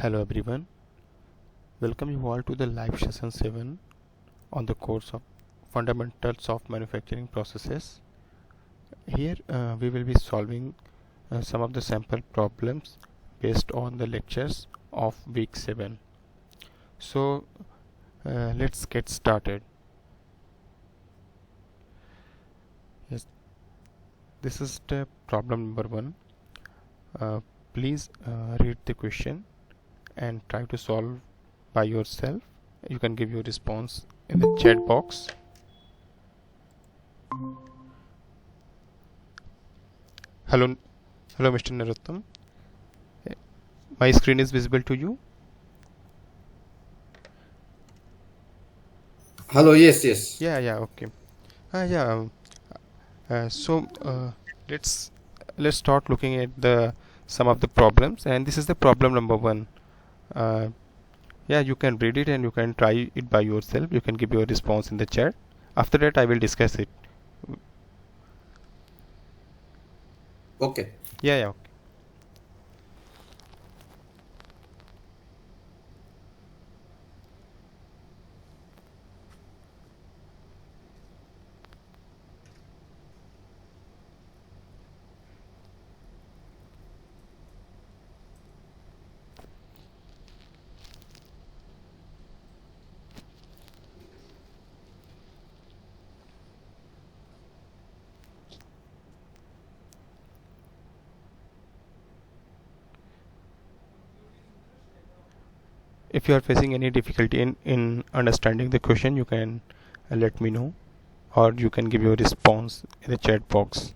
Hello everyone, welcome you all to the live session 7 on the course of Fundamentals of Manufacturing Processes. Here we will be solving some of the sample problems based on the lectures of week 7. So let's get started. Yes, this is the problem number 1. Please read the question and try to solve by yourself. You can give your response in the chat box. Hello Mr. Narottam. My screen is visible to you? Hello, yes. Yeah, okay. So let's start looking at some of the problems, and this is the problem number 1. You can read it and you can try it by yourself. You can give your response in the chat. After that I will discuss it. Okay. Yeah. If you are facing any difficulty in understanding the question, you can let me know, or you can give your response in the chat box.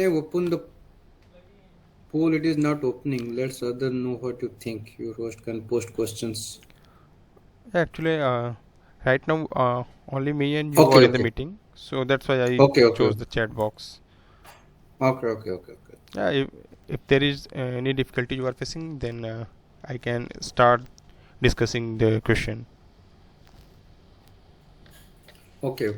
I open the poll, it is not opening. Let's other know what you think. Your host can post questions. Actually, right now only me and you are in the Okay. meeting, so that's why I Okay. chose the chat box. Okay. Yeah, if there is any difficulty you are facing, then I can start discussing the question. Okay.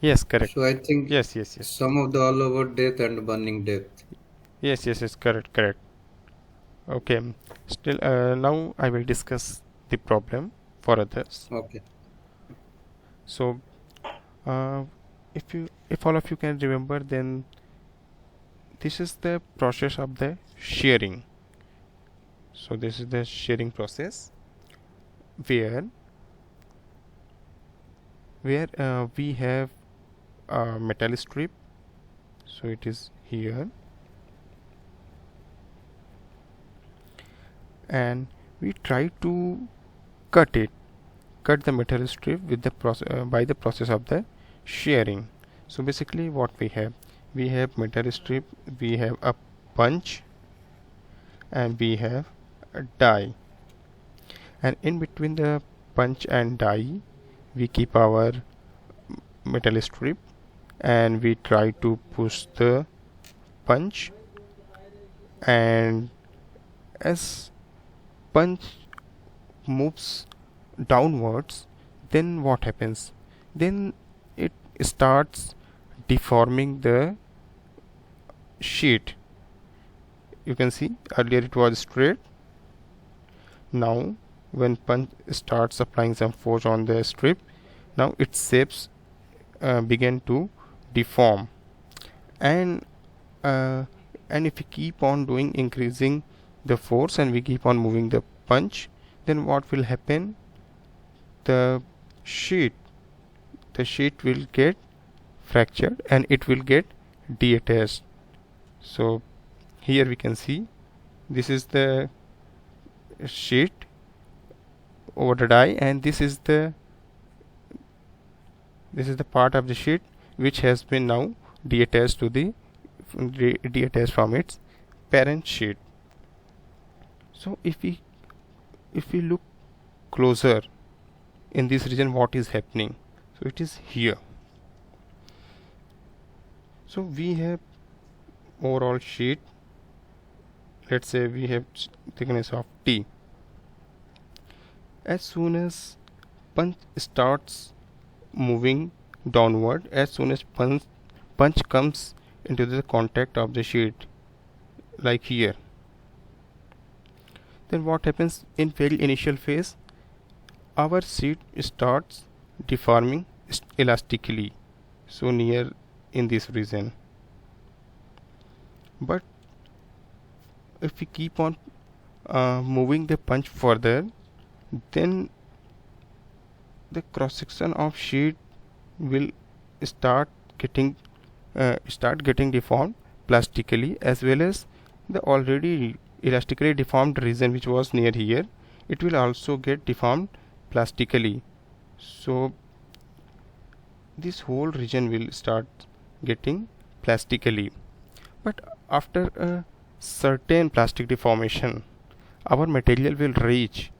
Yes, correct. So I think Yes. some of the all over death and burning death. Yes, correct. Okay. Still, now I will discuss the problem for others. Okay. So, uh, if all of you can remember, then this is the process of the shearing. So this is the shearing process where we have a metal strip. So it is here, and we try to cut the metal strip with the by the process of the shearing. So basically what we have metal strip, we have a punch, and we have a die, and in between the punch and die we keep our metal strip, and we try to push the punch, and as punch moves downwards, then what happens? Then it starts deforming the sheet. You can see earlier it was straight. Now when punch starts applying some force on the strip, now its shapes begin to deform, and uh, if we keep on doing increasing the force and we keep on moving the punch, then what will happen? The sheet will get fractured and it will get detached. So here we can see this is the sheet over the die, and this is the part of the sheet which has been now detached to the detached from its parent sheet. So if we look closer in this region, what is happening? So it is here. So we have overall sheet, let's say we have thickness of T. As soon as punch starts moving downward, as soon as punch comes into the contact of the sheet, like here, then what happens in very initial phase? Our sheet starts deforming elastically, so near in this region. But if we keep on moving the punch further, then the cross section of sheet will start getting deformed plastically, as well as the already elastically deformed region which was near here, it will also get deformed plastically. So this whole region will start getting plastically. But after a certain plastic deformation, our material will reach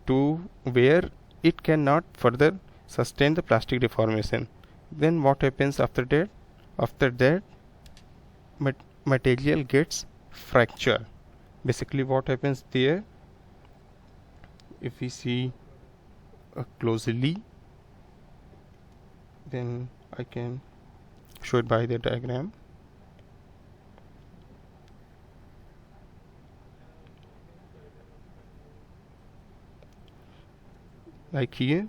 to where it cannot further sustain the plastic deformation. Then what happens after that? After that, material gets fractured. Basically what happens there, if we see closely, then I can show it by the diagram. Like here,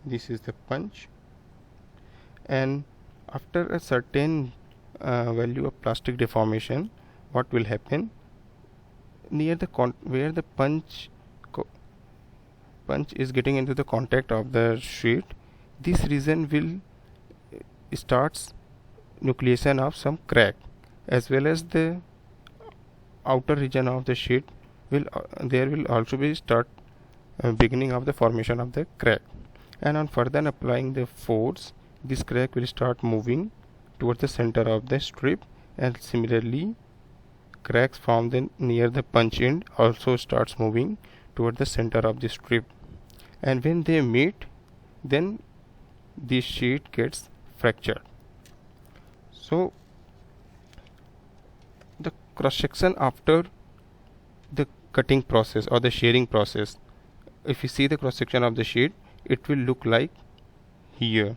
this is the punch, and after a certain value of plastic deformation, what will happen? Near the where the punch is getting into the contact of the sheet, this region will starts nucleation of some crack, as well as the outer region of the sheet will there will also be start beginning of the formation of the crack. And on further applying the force, this crack will start moving towards the center of the strip, and similarly cracks from the near the punch end also starts moving toward the center of the strip, and when they meet, then this sheet gets fractured. So the cross section after the cutting process or the shearing process, if you see the cross section of the sheet, it will look like here.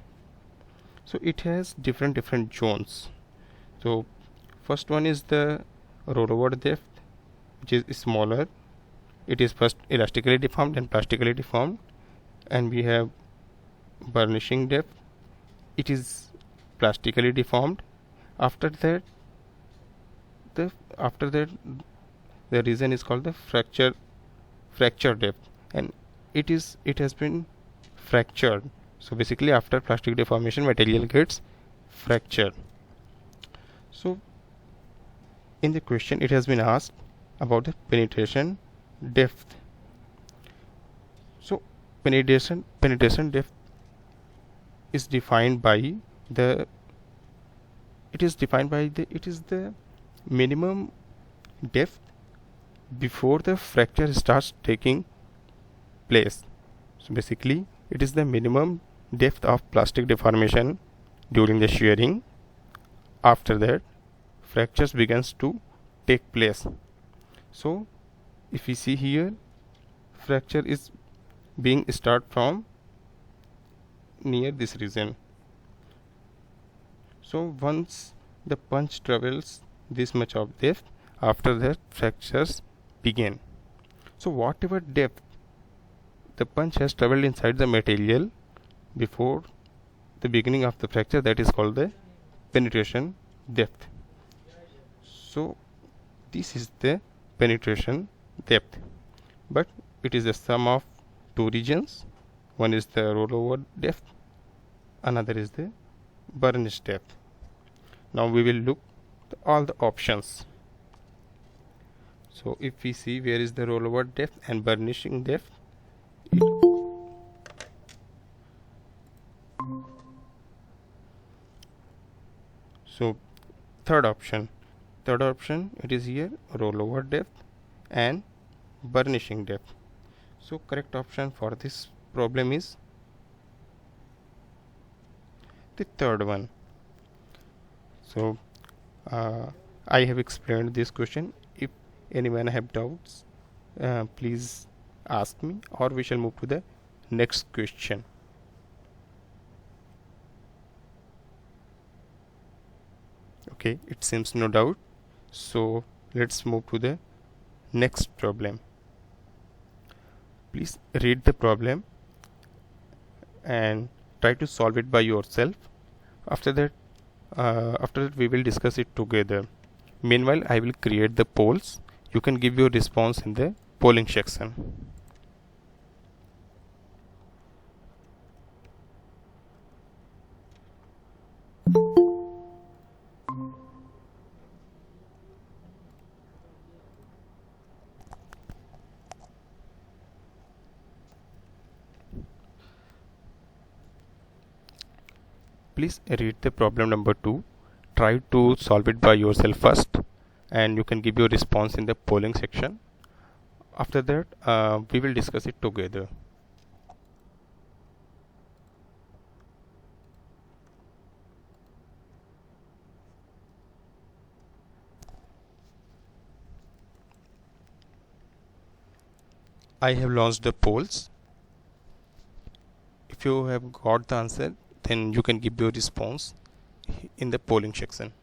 So it has different zones. So first one is the rollover depth, which is smaller. It is first elastically deformed and plastically deformed. And we have burnishing depth, it is plastically deformed. After that the region is called the fracture depth, and it has been fractured. So basically after plastic deformation, material gets fractured. So in the question it has been asked about the penetration depth. So penetration depth is defined by the it is the minimum depth before the fracture starts taking place. So basically it is the minimum depth of plastic deformation during the shearing. After that, fractures begins to take place. So if we see here, fracture is being start from near this region. So once the punch travels this much of depth, after that fractures begin. So whatever depth the punch has traveled inside the material before the beginning of the fracture, that is called the penetration depth. So this is the penetration depth, but it is the sum of two regions, One is the rollover depth, another is the burnish depth. Now we will look all the options. So if we see where is the rollover depth and burnishing depth, so third option it is here, rollover depth and burnishing depth. So correct option for this problem is the third one. So I have explained this question. If anyone have doubts, please ask me, or we shall move to the next question. Okay, it seems no doubt, so let's move to the next problem. Please read the problem and try to solve it by yourself. After that we will discuss it together. Meanwhile, I will create the polls. You can give your response in the polling section. Please read the problem number 2. Try to solve it by yourself first, and you can give your response in the polling section. After that, we will discuss it together. I have launched the polls. If you have got the answer, then you can give your response in the polling section.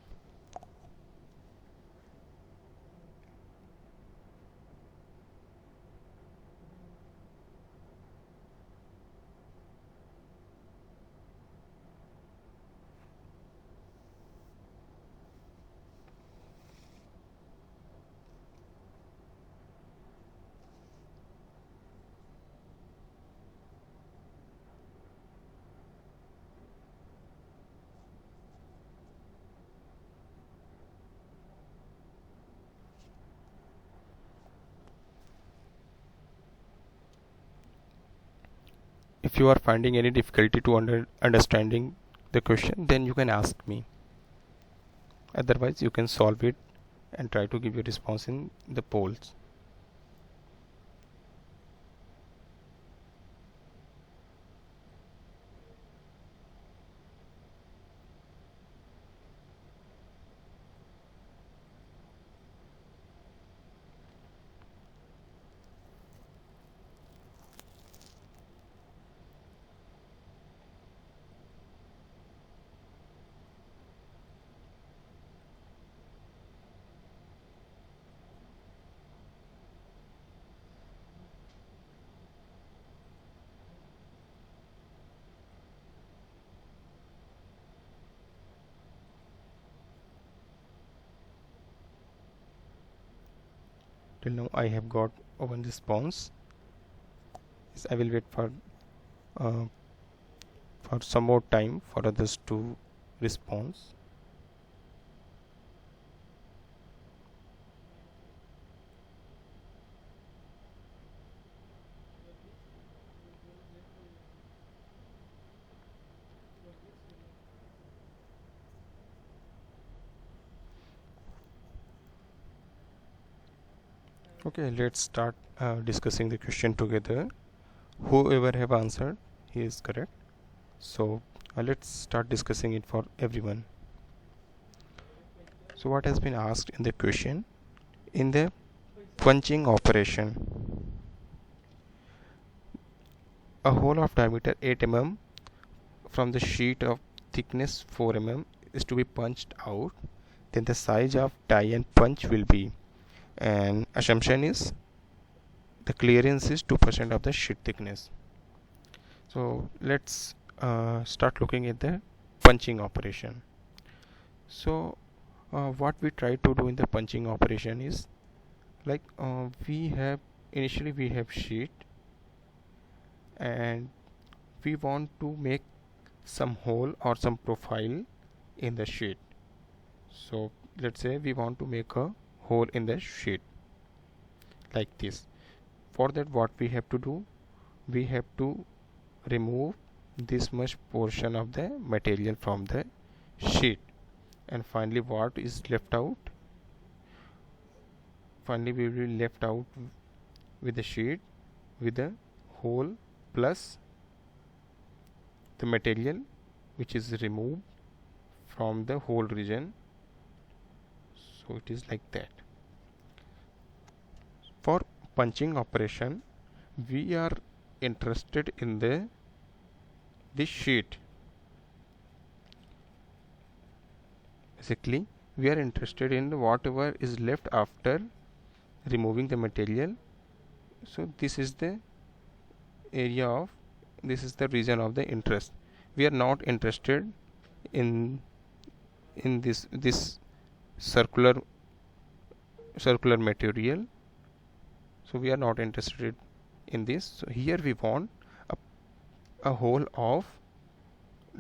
If you are finding any difficulty to understanding the question, then you can ask me. Otherwise, you can solve it and try to give your response in the polls. Till now I have got one response. Yes, I will wait uh, for some more time for others to respond. Okay, let's start discussing the question together. Whoever have answered, he is correct. So let's start discussing it for everyone. So what has been asked in the question? In the punching operation, a hole of diameter 8 mm from the sheet of thickness 4 mm is to be punched out. Then the size of die and punch will be, and assumption is the clearance is 2% of the sheet thickness. So let's start looking at the punching operation. So what we try to do in the punching operation is, like, we have sheet, and we want to make some hole or some profile in the sheet. So let's say we want to make a hole in the sheet like this. For that, what we have to do, we have to remove this much portion of the material from the sheet, and finally what is left out, finally we will be left out with the sheet with the hole plus the material which is removed from the hole region. So it is like that. For punching operation, we are interested in this sheet. Basically, we are interested in whatever is left after removing the material. So this is the area of, this is the region of the interest. We are not interested in this circular material, so we are not interested in this. So here we want a hole of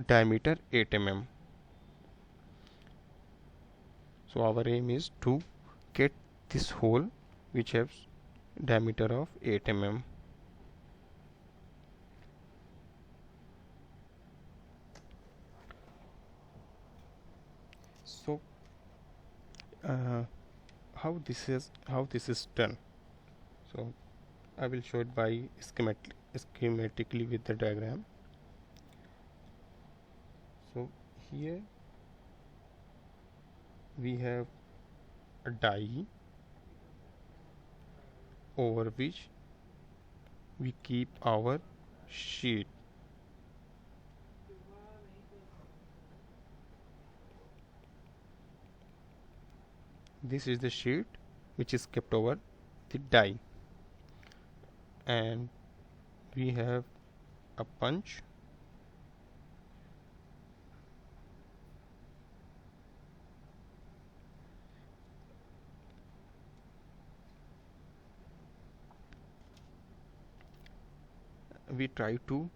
diameter 8 mm. So our aim is to get this hole which has diameter of 8 mm. So how this is done. So I will show it by schematically with the diagram. So here we have a die over which we keep our sheet. This is the sheet which is kept over the die, and we have a punch, we try to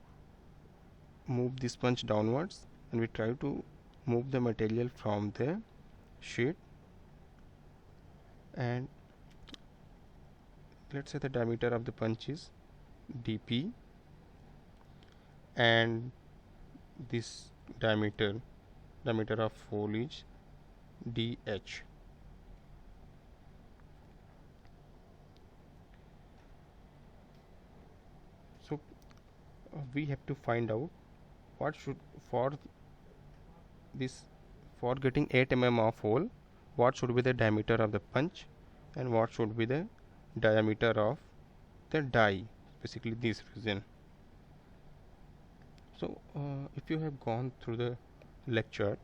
move this punch downwards, and we try to move the material from the sheet, and let's say the diameter of the punch is dp, and this diameter of hole is dh. So we have to find out what should, for this, for getting 8 mm of hole, what should be the diameter of the punch and what should be the diameter of the die, basically this region. So if you have gone through the lecture,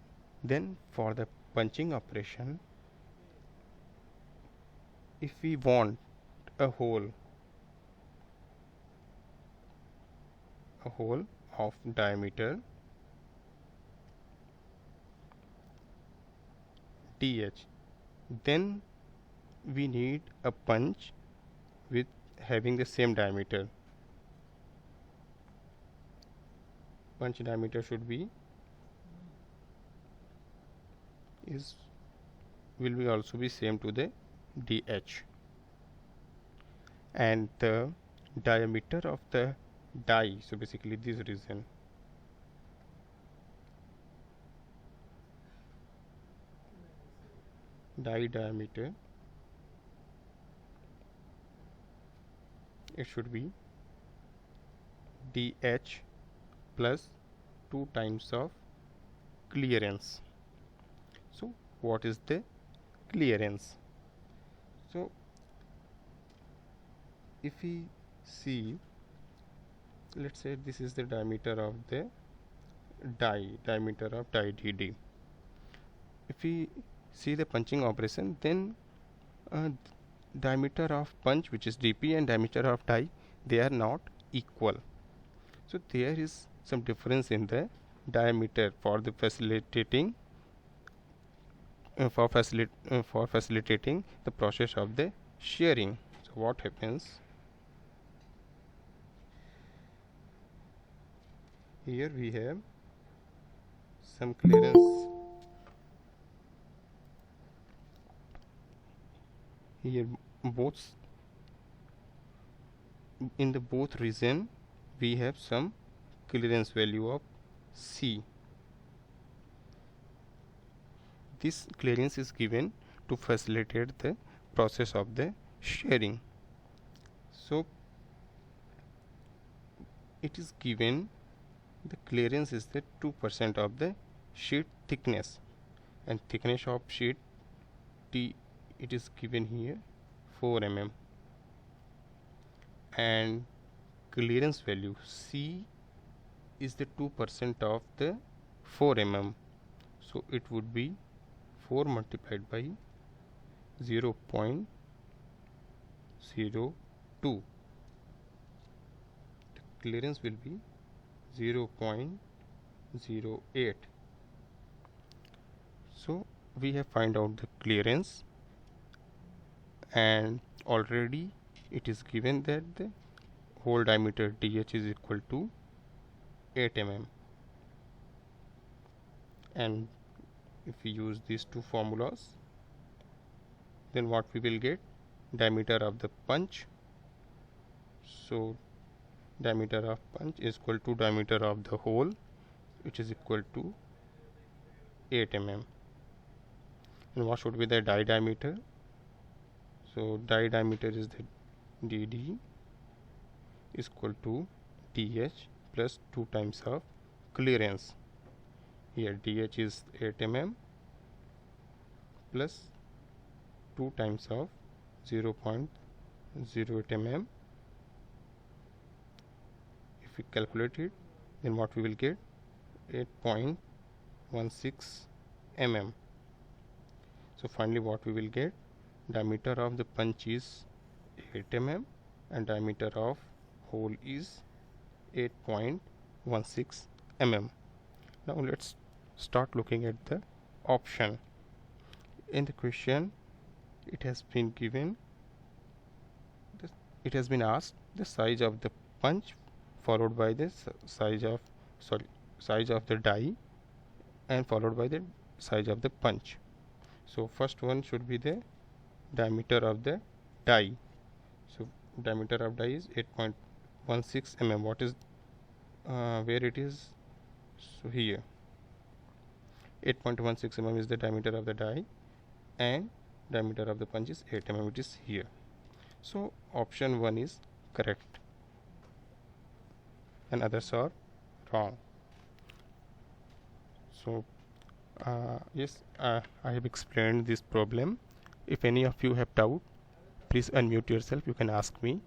then for the punching operation, if we want a hole of diameter dh, then we need a punch with having the same diameter. Punch diameter should be will be also be same to the dh, and the diameter of the die, so basically this region, die diameter, it should be dh plus 2 times of clearance. So what is the clearance? So if we see, let's say this is the diameter of the die, diameter of die dd. If we see the punching operation, then diameter of punch, which is dp, and diameter of die, they are not equal. So there is some difference in the diameter for the facilitating for facilitating the process of the shearing. So what happens, Here we have some clearance. Here both in the both region we have some clearance value of C. This clearance is given to facilitate the process of the sharing. So it is given the clearance is the 2% of the sheet thickness, and thickness of sheet T, it is given here 4 mm, and clearance value C is the 2% of the 4 mm, so it would be 4 multiplied by 0.02. The clearance will be 0.08. So we have find out the clearance, and already it is given that the hole diameter DH is equal to 8 mm, and if we use these two formulas, then what we will get? Diameter of the punch. So diameter of punch is equal to diameter of the hole, which is equal to 8 mm. And what should be the die diameter? So die diameter is the DD is equal to DH plus 2 times of clearance. Here DH is 8 mm plus 2 times of 0.08 mm. If we calculate it, then what we will get? 8.16 mm. So finally what we will get? Diameter of the punch is 8 mm and diameter of hole is 8.16 mm. Now let's start looking at the option. In the question it has been given, it has been asked the size of the punch followed by the size of the die and followed by the size of the punch. So first one should be the diameter of the die. So diameter of die is 8.16 mm. What is where it is? So here 8.16 mm is the diameter of the die and diameter of the punch is 8 mm, it is here. So option 1 is correct and others are wrong. So yes, I have explained this problem. If any of you have doubt, please unmute yourself, you can ask me,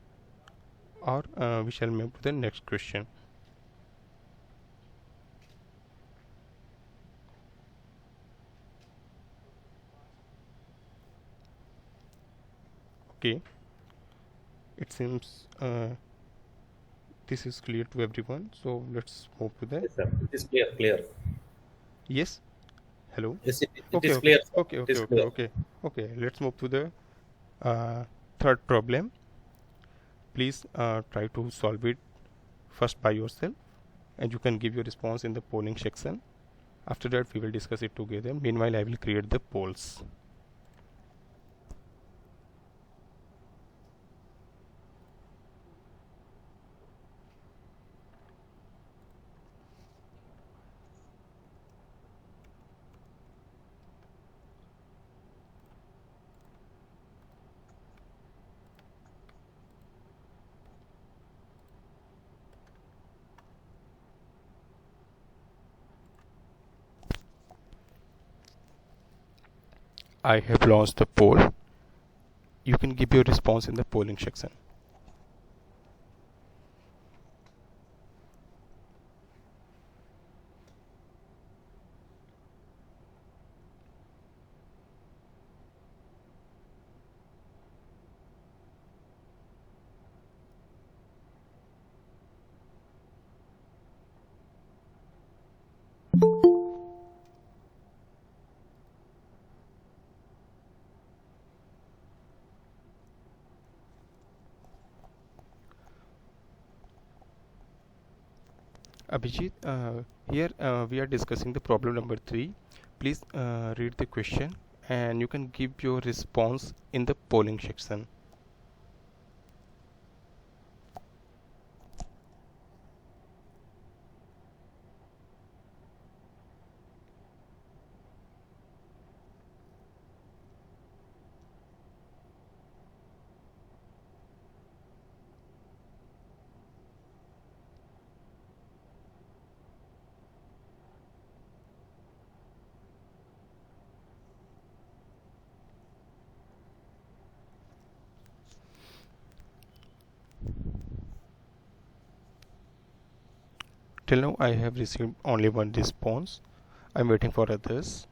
or we shall move to the next question. Okay, it seems this is clear to everyone, so let's move to the Yes, sir. It is clear, clear. yes. Hello. Yes, it Okay, is okay, clear, sir. okay, It okay, is okay, clear. okay, okay. Let's move to the third problem. Please try to solve it first by yourself, and you can give your response in the polling section. After that, we will discuss it together. Meanwhile, I will create the polls. I have launched the poll. You can give your response in the polling section. Abhijit, here we are discussing the problem number 3. Please read the question and you can give your response in the polling section. Till now I have received only one response. I'm waiting for others.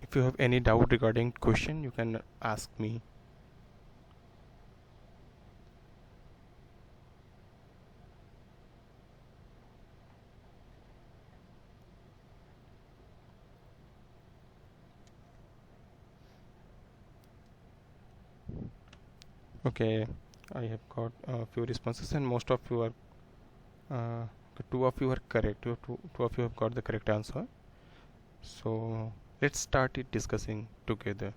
If you have any doubt regarding question, you can ask me. Okay, I have got a few responses and most of you are uh, two of you are correct. Two of you have got the correct answer. So let's start it discussing together.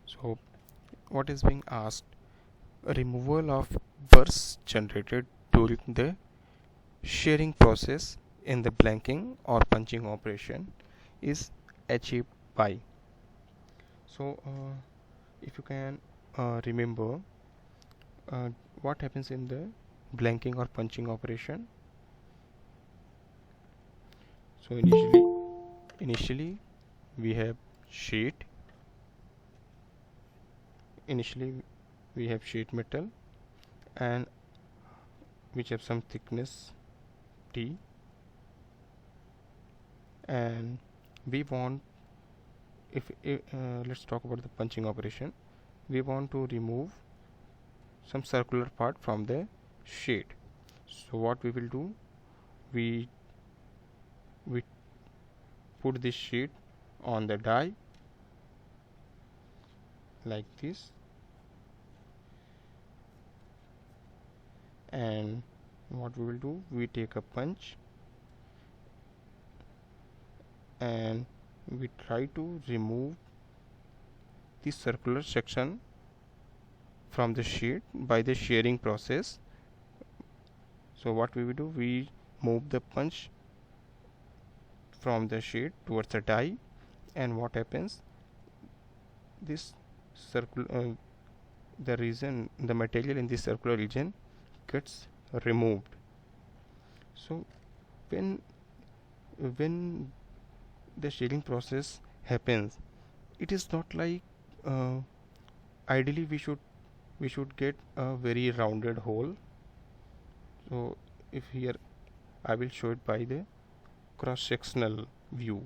So what is being asked? Removal of bursts generated during the shearing process in the blanking or punching operation is achieved by. So if you can remember uh, what happens in the blanking or punching operation. So initially we have sheet. Initially we have sheet metal and which have some thickness T, and we want, if let's talk about the punching operation, we want to remove some circular part from the sheet. So what we will do, we we put this sheet on the die like this, and what we will do, we take a punch and we try to remove the circular section from the sheet by the shearing process. So what we will do, we move the punch from the sheet towards the die, and what happens, this circle the region, the material in this circular region gets removed. So when the shearing process happens, it is not like ideally we should get a very rounded hole. So if here I will show it by the cross sectional view.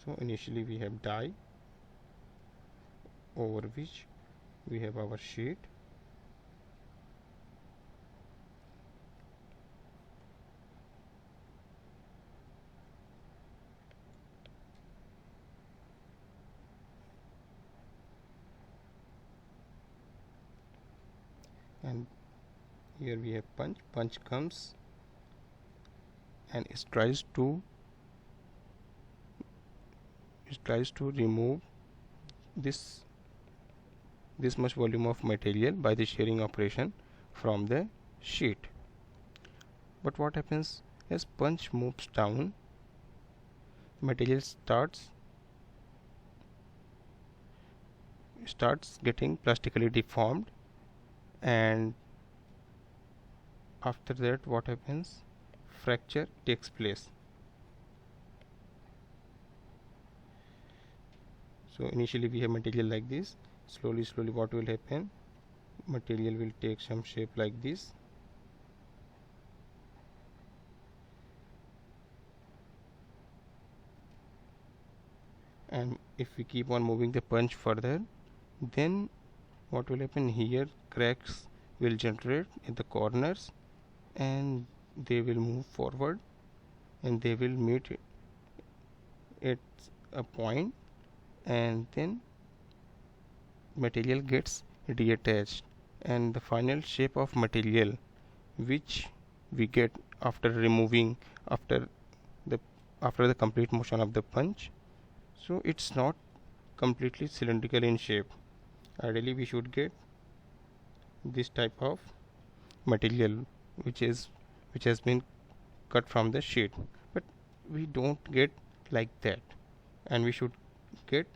So initially we have die over which we have our sheet, and here we have punch comes and it tries to remove this much volume of material by the shearing operation from the sheet. But what happens, as punch moves down, material starts getting plastically deformed, and after that what happens, fracture takes place. So initially we have material like this, slowly what will happen, material will take some shape like this, and if we keep on moving the punch further, then what will happen, here cracks will generate in the corners and they will move forward and they will meet at a point, and then material gets detached, and the final shape of material which we get after removing, after the after the complete motion of the punch, so it's not completely cylindrical in shape. Ideally we should get this type of material which is which has been cut from the sheet, but we don't get like that, and we should get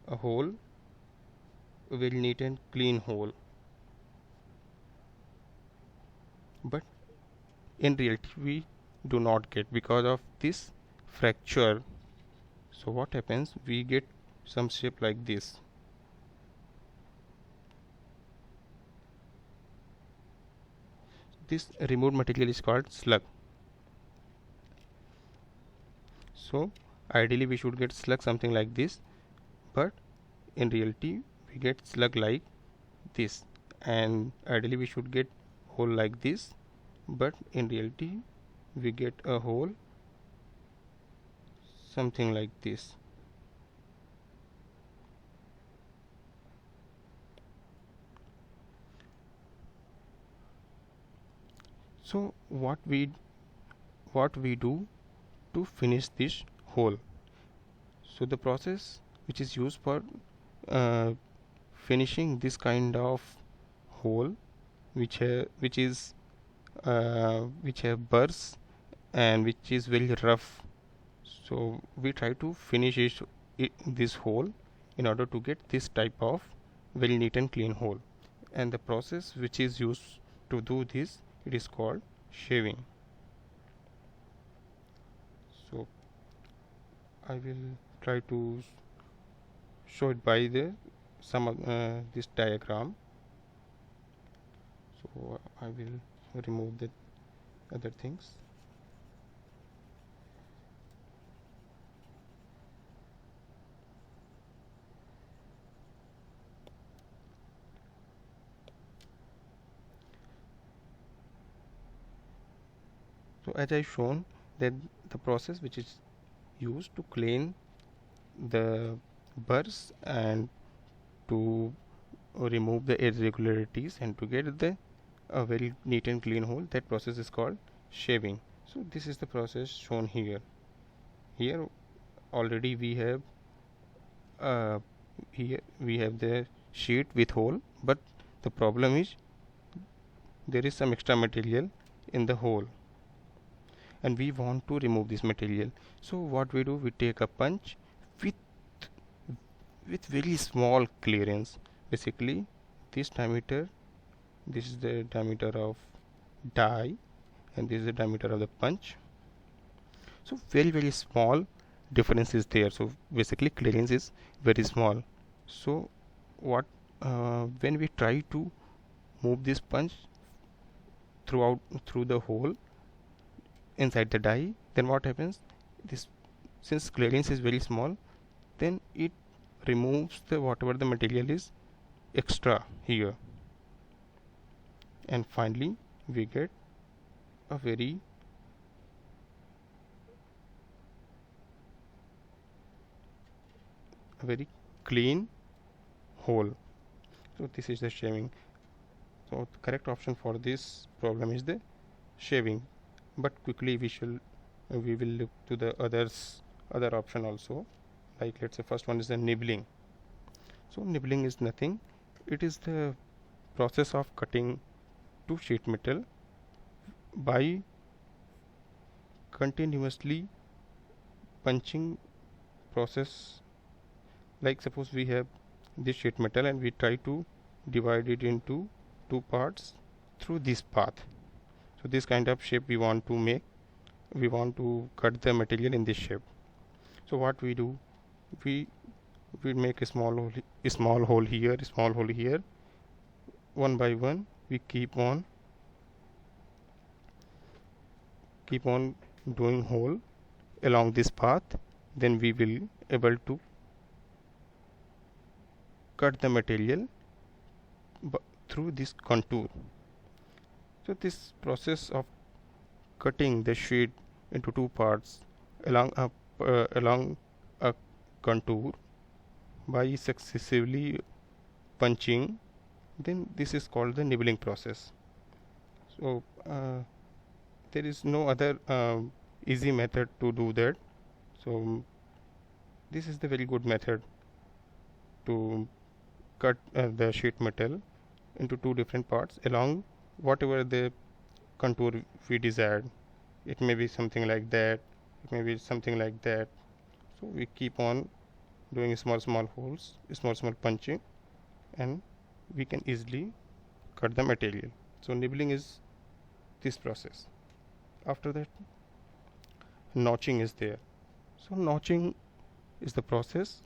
a hole, a well neat and clean hole. But in reality we do not get because of this fracture. So what happens, we get some shape like this. This removed material is called slug. So ideally we should get slug something like this, but in reality we get slug like this, and ideally we should get hole like this, but in reality we get a hole something like this. So what we do to finish this hole, so the process which is used for uh, finishing this kind of hole which have burrs and which is very rough, so we try to finish this hole in order to get this type of very neat and clean hole, and the process which is used to do this, it is called shaving. So I will try to show it by the some this diagram. So I will remove the other things. So as I shown that the process which is used to clean the burrs and to remove the irregularities and to get the a very neat and clean hole, that process is called shaving. So this is the process shown here. Here already we have here we have the sheet with hole, but the problem is there is some extra material in the hole and we want to remove this material. So what we do, we take a punch with very small clearance. Basically this diameter, this is the diameter of die and this is the diameter of the punch, so very small difference is there. So basically clearance is very small. So what when we try to move this punch through the hole inside the die, then what happens, this, since clearance is very small, then it removes the whatever the material is extra here, and finally we get a very clean hole. So this is the shaving. So the correct option for this problem is the shaving, but quickly we will look to the other option also. Like let's say first one is the nibbling. So nibbling is nothing, it is the process of cutting two sheet metal by continuously punching process. Like suppose we have this sheet metal and we try to divide it into two parts through this path. So this kind of shape we want to make, we want to cut the material in this shape. So what we do, we make a small hole here, small hole here. One by one we keep on doing hole along this path, then we will able to cut the material through this contour. So this process of cutting the sheet into two parts along a contour, by successively punching, then this is called the nibbling process. So there is no other easy method to do that. So this is the very good method to cut the sheet metal into two different parts along whatever the contour we desired. It may be something like that, it may be something like that. So we keep on doing small holes, small punching, and we can easily cut the material. So nibbling is this process. After that, notching is there. So notching is the process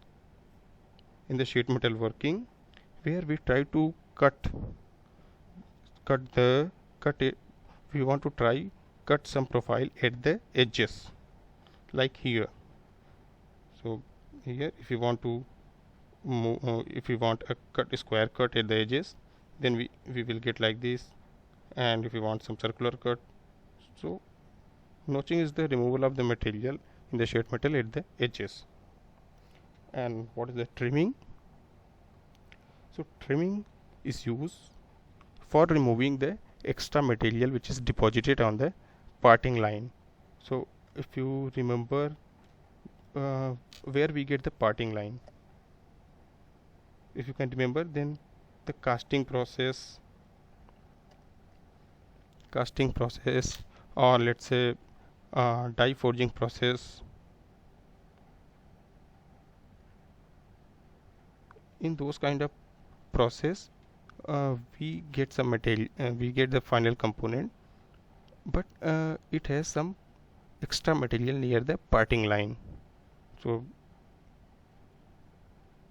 in the sheet metal working where we try to cut it. We want to try cut some profile at the edges, like here. So here, if you want to if we want a square cut at the edges, then we will get like this. And if we want some circular cut, so notching is the removal of the material in the sheet metal at the edges. And what is the trimming? So trimming is used for removing the extra material which is deposited on the parting line. So if you remember where we get the parting line, if you can remember, then the casting process, or let's say die forging process, in those kind of process we get some material, we get the final component, but it has some extra material near the parting line. So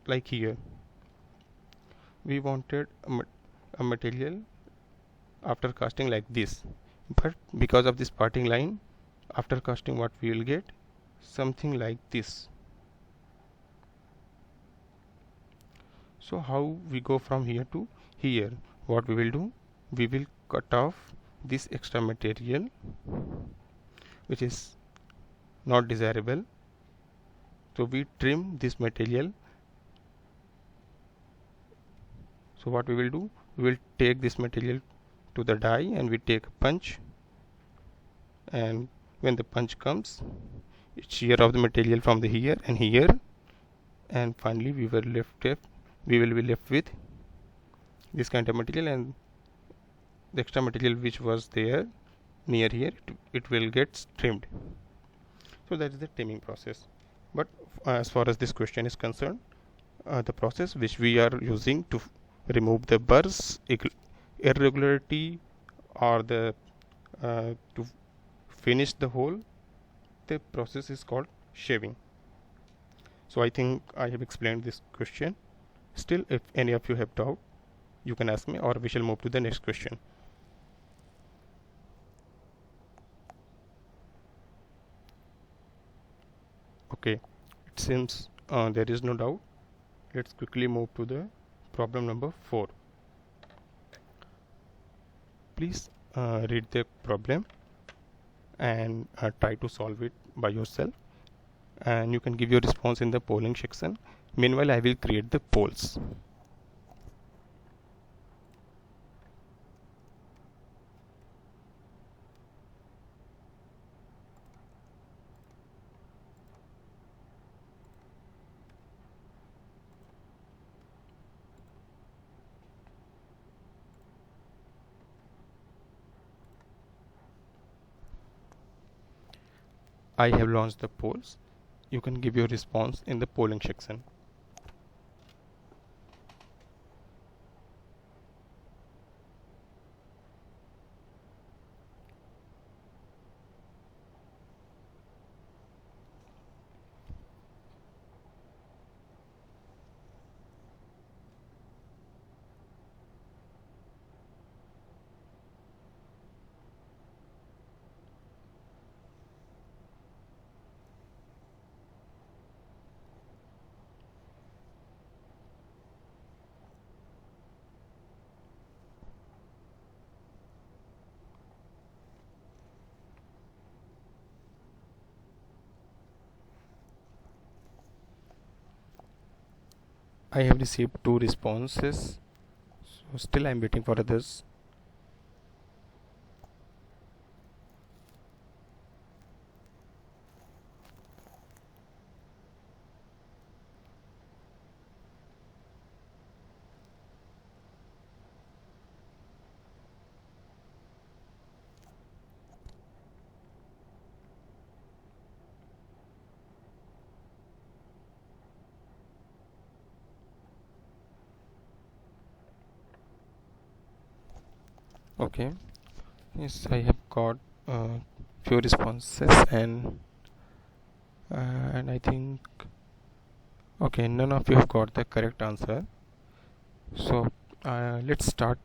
like here, we wanted a material after casting like this, but because of this parting line, after casting what we will get, something like this. So how we go from here to here? What we will do, we will cut off this extra material which is not desirable. So we trim this material. So what we will do, we will take this material to the die and we take a punch, and when the punch comes, it shear off the material from the here and here, and finally we will be left with this kind of material, and the extra material which was there near here, it will get trimmed. So that is the trimming process. But as far as this question is concerned, the process which we are using to remove the burrs, irregularity, or the to finish the hole, the process is called shaving. So I think I have explained this question. Still, if any of you have doubt, you can ask me, or we shall move to the next question. Okay, it seems there is no doubt. Let's quickly move to the problem number 4. Please read the problem and try to solve it by yourself, and you can give your response in the polling section. Meanwhile, I will create the polls. I have launched the polls. You can give your response in the polling section. I have received 2 responses, so still I am waiting for others. Okay, yes, I have got few responses, and I think, okay, none of you have got the correct answer. So let's start.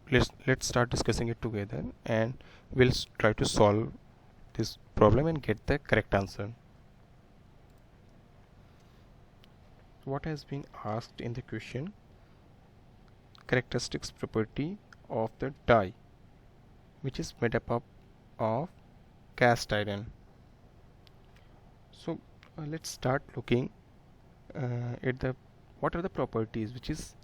Let's start discussing it together, and we'll try to solve this problem and get the correct answer. What has been asked in the question? Characteristics property of the die, which is made up of cast iron. So let's start looking at the what are the properties which is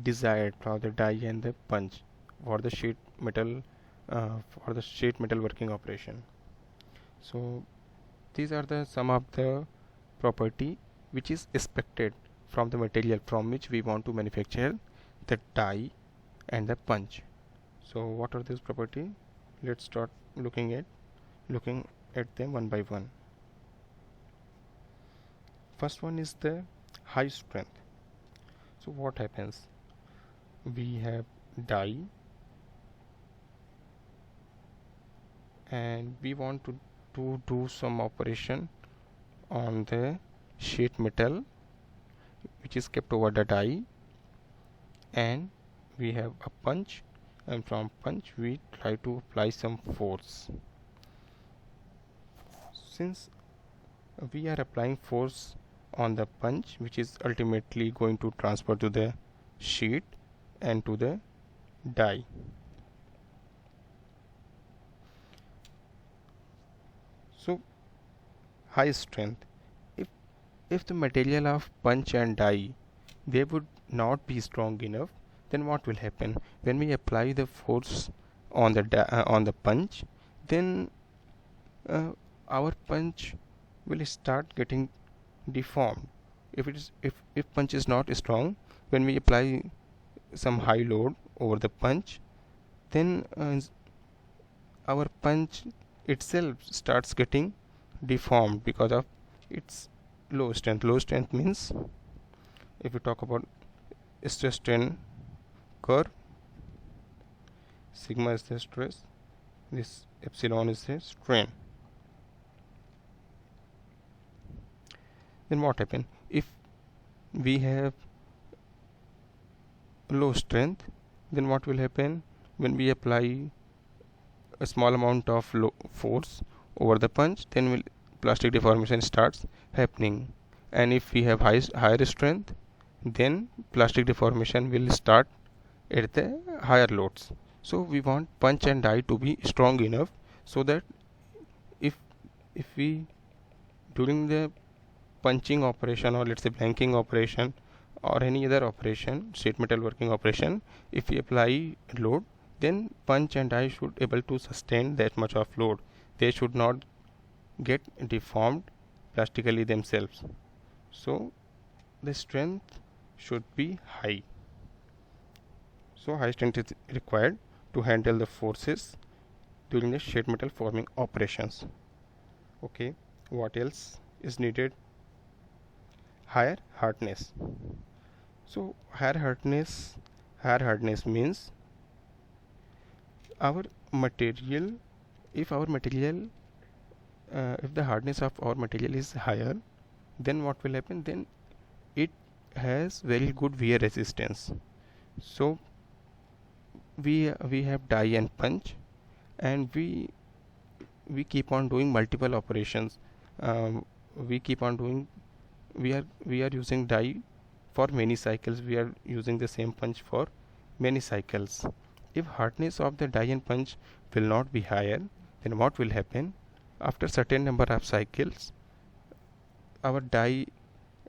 desired for the die and the punch for the sheet metal working operation. So these are the some of the property which is expected from the material from which we want to manufacture the die and the punch. So what are these property? Let's start looking at them one by one. First one is the high strength. So what happens? We have die and we want to do some operation on the sheet metal which is kept over the die, and we have a punch, and from punch we try to apply some force. Since we are applying force on the punch, which is ultimately going to transfer to the sheet and to the die. So high strength, if the material of punch and die, they would not be strong enough, then what will happen when we apply the force on the punch? Then our punch will start getting deformed. If punch is not strong, when we apply some high load over the punch, then our punch itself starts getting deformed because of its low strength. Low strength means, if we talk about stress strain curve, sigma is the stress, this epsilon is the strain. Then what happen if we have low strength? Then what will happen when we apply a small amount of force over the punch? Then will plastic deformation starts happening. And if we have higher strength, then plastic deformation will start at the higher loads. So we want punch and die to be strong enough, so that if we, during the punching operation, or let's say blanking operation, or any other operation, sheet metal working operation, if we apply load, then punch and die should able to sustain that much of load. They should not get deformed plastically themselves. So the strength should be high. So high strength is required to handle the forces during the sheet metal forming operations. Okay, what else is needed? Higher hardness. So higher hardness means our material, if the hardness of our material is higher, then what will happen? Then it has very good wear resistance. So we have die and punch, and we keep on doing multiple operations. We keep on doing we are using die for many cycles. We are using the same punch for many cycles. If hardness of the die and punch will not be higher, then what will happen? After certain number of cycles, our die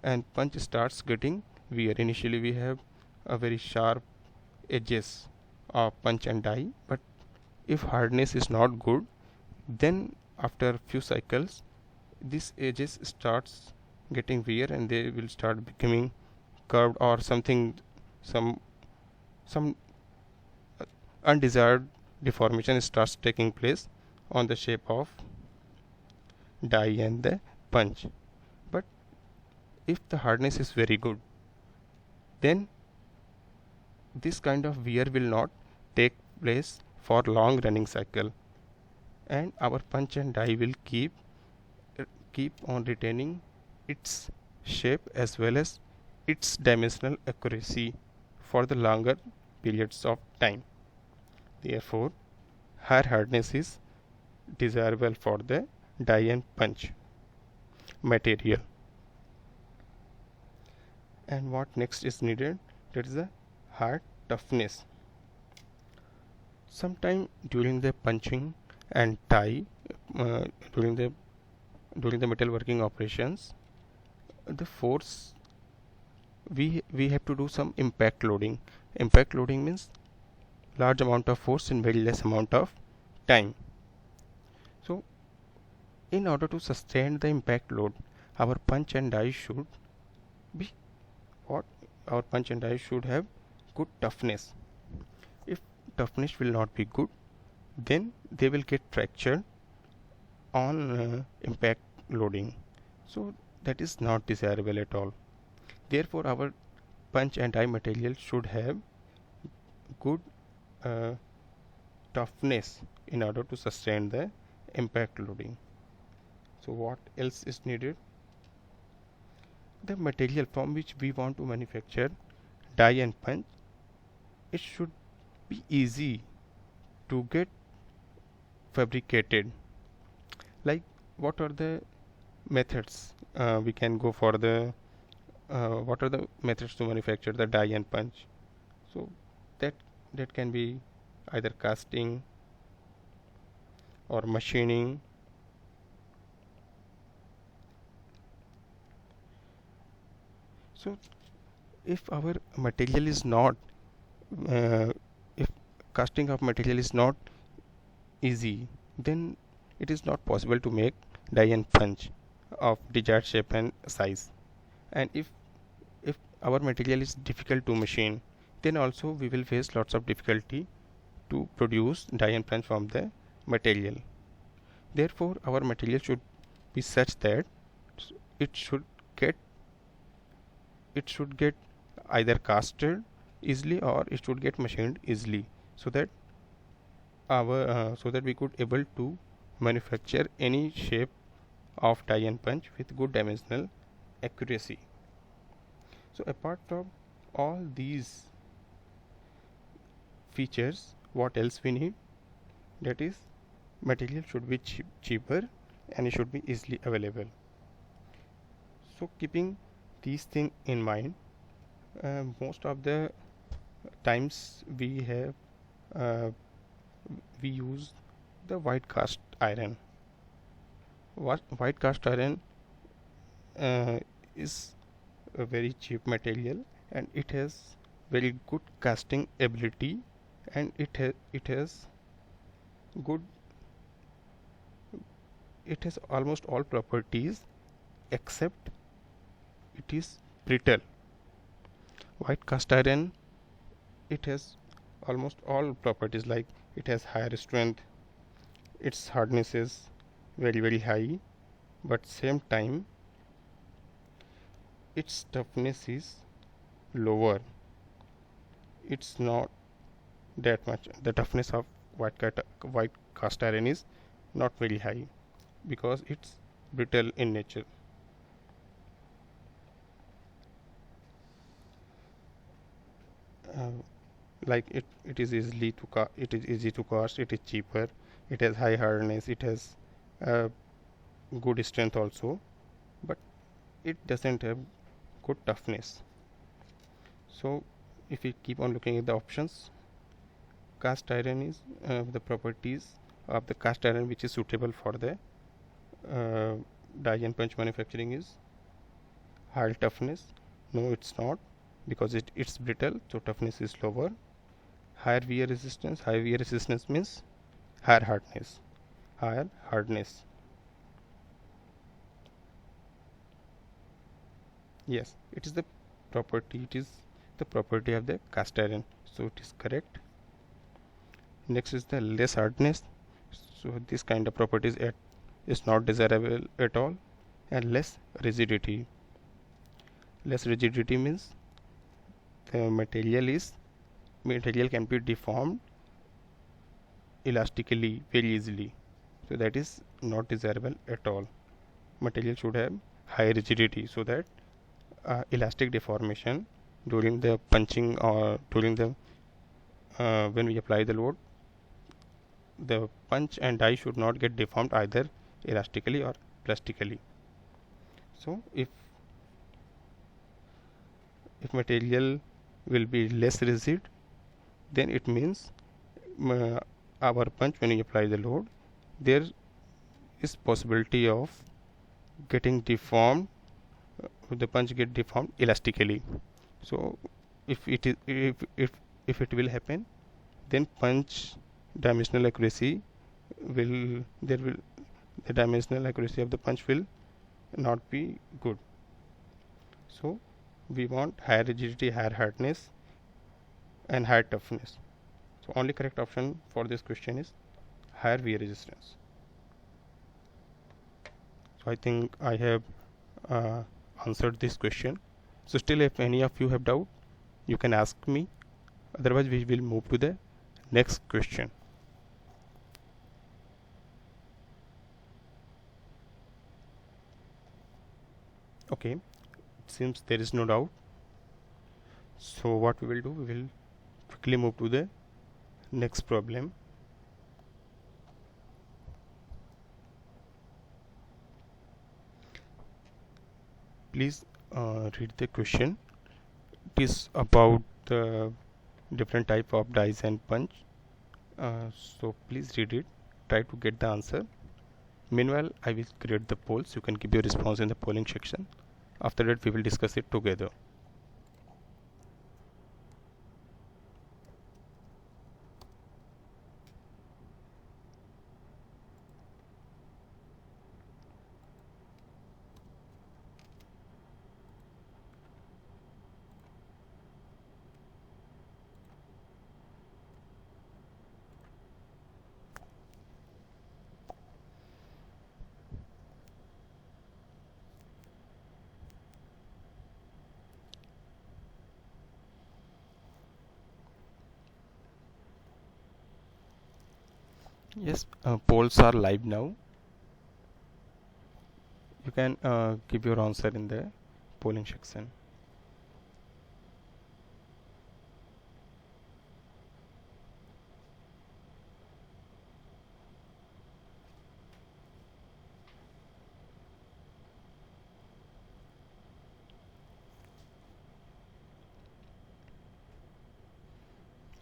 and punch starts getting wear. Initially we have a very sharp edges of punch and die, but if hardness is not good, then after few cycles these edges starts getting wear and they will start becoming curved or something, some some undesired deformation starts taking place on the shape of die and the punch. But if the hardness is very good, then this kind of wear will not take place for long running cycle, and our punch and die will keep on retaining its shape as well as its dimensional accuracy for the longer periods of time. Therefore, higher hardness is desirable for the die and punch material. And what next is needed? That is the hard toughness. Sometime during the punching and die, uh, during the metalworking operations, the force, we have to do some impact loading. Impact loading means large amount of force in very less amount of time. So in order to sustain the impact load, our punch and die should be what? Our punch and die should have good toughness. If toughness will not be good, then they will get fractured on impact loading. So that is not desirable at all. Therefore, our punch and die material should have good uh, toughness in order to sustain the impact loading. So what else is needed? The material from which we want to manufacture die and punch, it should be easy to get fabricated. Like, what are the methods we can go for the what are the methods to manufacture the die and punch? So that can be either casting or machining. So if our material is not if casting of material is not easy, then it is not possible to make die and punch of desired shape and size. And if our material is difficult to machine, then also we will face lots of difficulty to produce die and punch from the material. Therefore, our material should be such that it should get either casted easily or it should get machined easily, so that we could able to manufacture any shape of die and punch with good dimensional accuracy. So apart from all these features, what else we need? That is, material should be cheaper and it should be easily available. So keeping these things in mind, most of the times we use the white cast iron. White cast iron is a very cheap material, and it has very good casting ability, and it has good, it has almost all properties except it is brittle. White cast iron, it has almost all properties, like it has higher strength, its hardness is very high, but same time its toughness is lower. It's not that much. The toughness of white cast iron is not very high because it's brittle in nature. Like it is easy to cast, it is cheaper, it has high hardness, it has good strength also, but it doesn't have good toughness. So if we keep on looking at the options, cast iron is the properties of the cast iron which is suitable for the die and punch manufacturing is high toughness. No, it's not. because it's brittle, so toughness is lower. Higher wear resistance means higher hardness. Higher hardness. Yes, it is the property. It is the property of the cast iron. So it is correct. Next is the less hardness. So this kind of properties is not desirable at all. And less rigidity. Less rigidity means the material can be deformed elastically very easily. So that is not desirable at all. Material should have high rigidity so that elastic deformation during the punching or during the when we apply the load, the punch and die should not get deformed either elastically or plastically. So if material will be less rigid, then it means our punch, when we apply the load, there is possibility of getting deformed, the punch get deformed elastically. So if it will happen, then punch dimensional accuracy will the dimensional accuracy of the punch will not be good. So we want higher rigidity, higher hardness and higher toughness. So only correct option for this question is higher wear resistance. So I think I have answered this question. So still, if any of you have doubt, you can ask me. Otherwise we will move to the next question. Okay, it seems there is no doubt. So what we will do, we will quickly move to the next problem. Please read the question. It is about the different type of dies and punch. So please read it, try to get the answer. Meanwhile, I will create the polls. You can give your response in the polling section. After that we will discuss it together. Yes, polls are live now. You can give your answer in the polling section.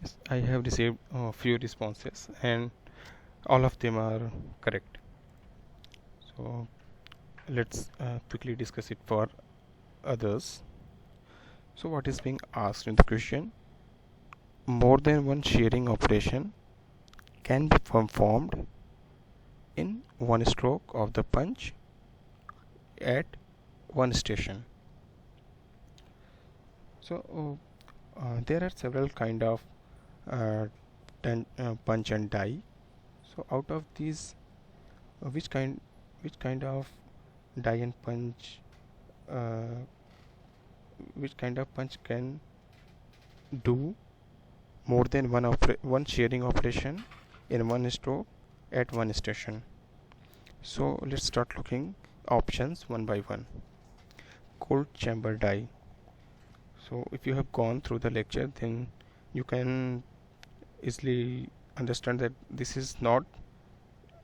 Yes, I have received a few responses and all of them are correct. So let's quickly discuss it for others. So what is being asked in the question? More than one shearing operation can be performed in one stroke of the punch at one station. So there are several kind of punch and die. So out of these, which kind of die and punch, uh, which kind of punch can do more than one shearing operation in one stroke at one station? So let's start looking options one by one. Cold chamber die. So if you have gone through the lecture, then you can easily understand that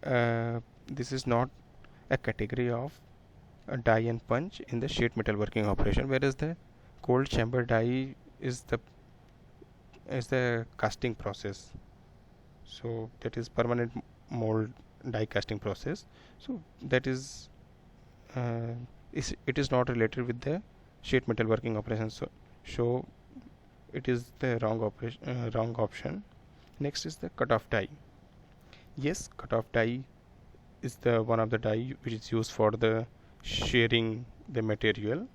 uh, this is not a category of a die and punch in the sheet metal working operation, whereas the cold chamber die is the casting process. So that is permanent mold die casting process. So that uh, it is not related with the sheet metal working operation. So So it is the wrong option. Next is the cutoff die. Yes, cutoff die is the one of the die which is used for the shearing the material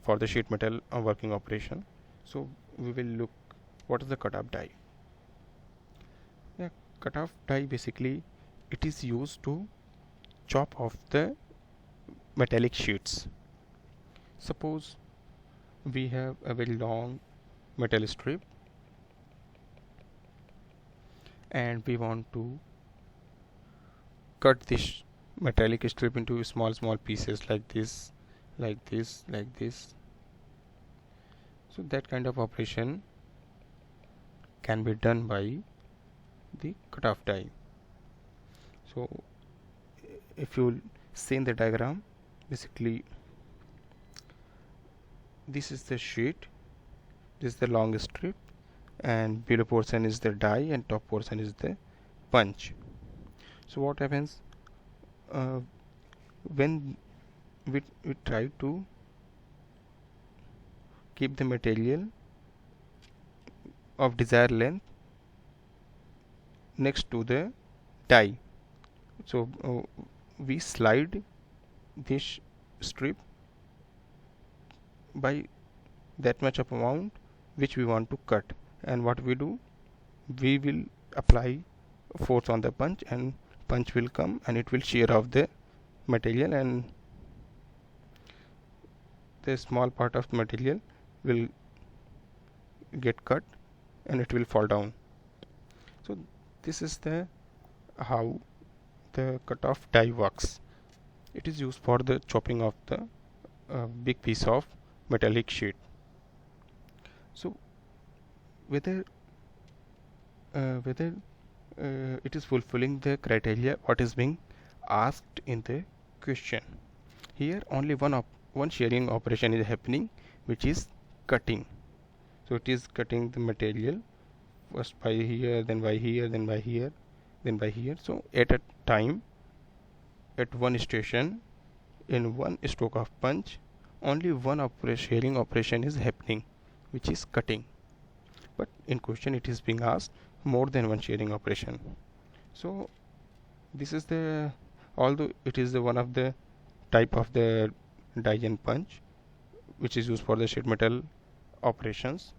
for the sheet metal working operation. So we will look what is the cutoff die. Yeah, cutoff die basically it is used to chop off the metallic sheets. Suppose we have a very long metal strip and we want to cut this metallic strip into small pieces like this, like this, like this. So that kind of operation can be done by the cutoff die. So if you see in the diagram, basically this is the sheet, this is the long strip, and below portion is the die and top portion is the punch. So what happens when we try to keep the material of desired length next to the die. So we slide this strip by that much of amount which we want to cut, and what we do, we will apply force on the punch and punch will come and it will shear off the material, and the small part of the material will get cut and it will fall down. So this is the how the cutoff die works. It is used for the chopping of the big piece of metallic sheet. So whether it is fulfilling the criteria what is being asked in the question. Here only one shearing operation is happening, which is cutting. So it is cutting the material first by here, then by here, then by here, then by here. So at a time, at one station, in one stroke of punch, only one shearing operation is happening, which is cutting. But in question it is being asked more than one shearing operation. So this is the, although it is the one of the type of the die and punch which is used for the sheet metal operations,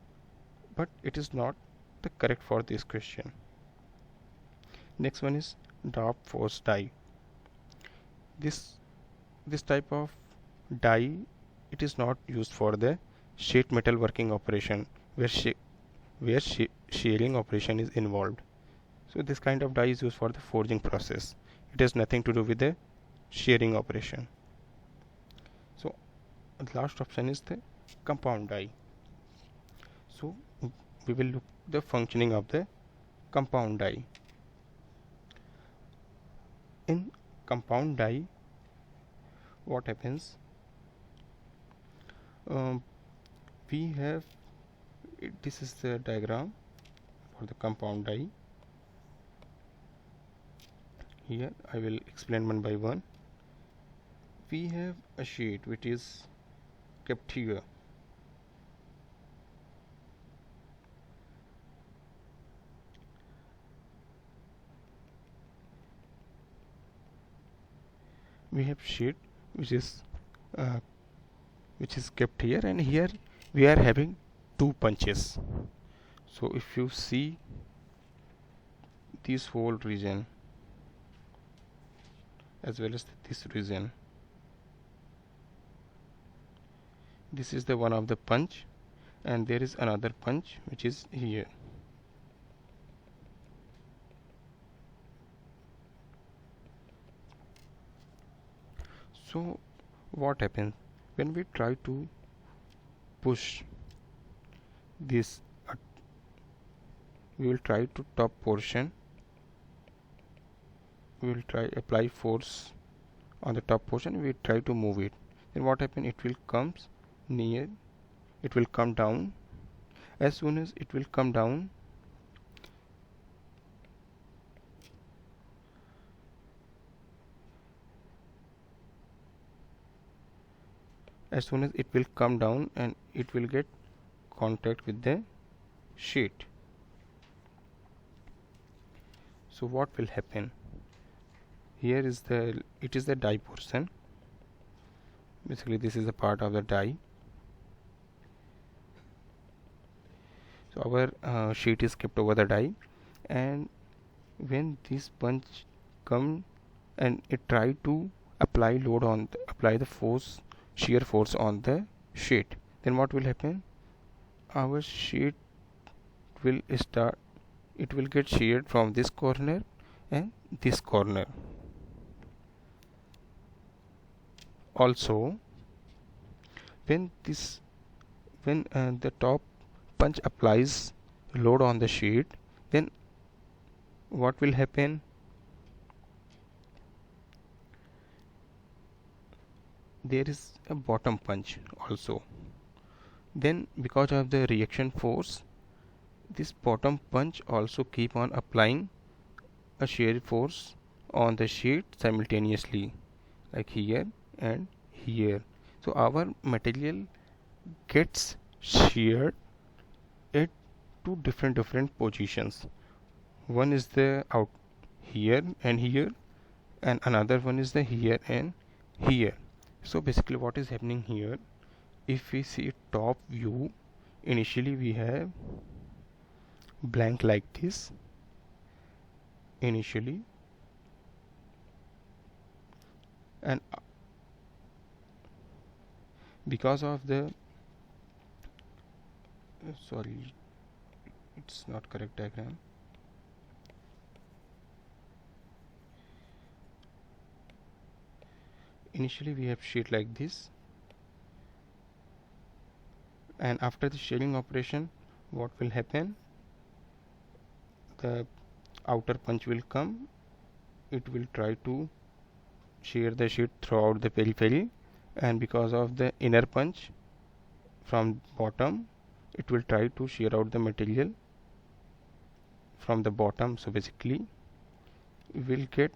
but it is not the correct for this question. Next one is drop force die. This type of die, it is not used for the sheet metal working operation where shearing operation is involved. So this kind of die is used for the forging process. It has nothing to do with the shearing operation. So the last option is the compound die. So we will look the functioning of the compound die. In compound die, what happens? We have this is the diagram for the compound die. Here I will explain one by one. We have a sheet which is kept here. We have sheet which is kept here, and here we are having two punches. So if you see this whole region as well as this region, this is the one of the punch, and there is another punch which is here. So what happens when we try to push this we will try to top portion, we will try apply force on the top portion, we try to move it, then what happen, it will comes near, it will come down. As soon as it will come down, as soon as it will come down and it will get contact with the sheet. So what will happen? Here is the die portion. Basically this is a part of the die. So our sheet is kept over the die, and when this punch come and it try to apply the force, shear force on the sheet, then what will happen? Our sheet will start, it will get sheared from this corner and this corner. Also, when the top punch applies load on the sheet, then what will happen? There is a bottom punch also. Then because of the reaction force, this bottom punch also keep on applying a shear force on the sheet simultaneously, like here and here. So our material gets sheared at two different positions. One is the out here and here, and another one is the here and here. So basically what is happening here, if we see top view, initially we have blank like this initially, and because of the sorry, it's not correct diagram. Initially we have sheet like this, and after the shearing operation, what will happen? The outer punch will come, it will try to shear the sheet throughout the periphery, and because of the inner punch from bottom, it will try to shear out the material from the bottom. So basically will get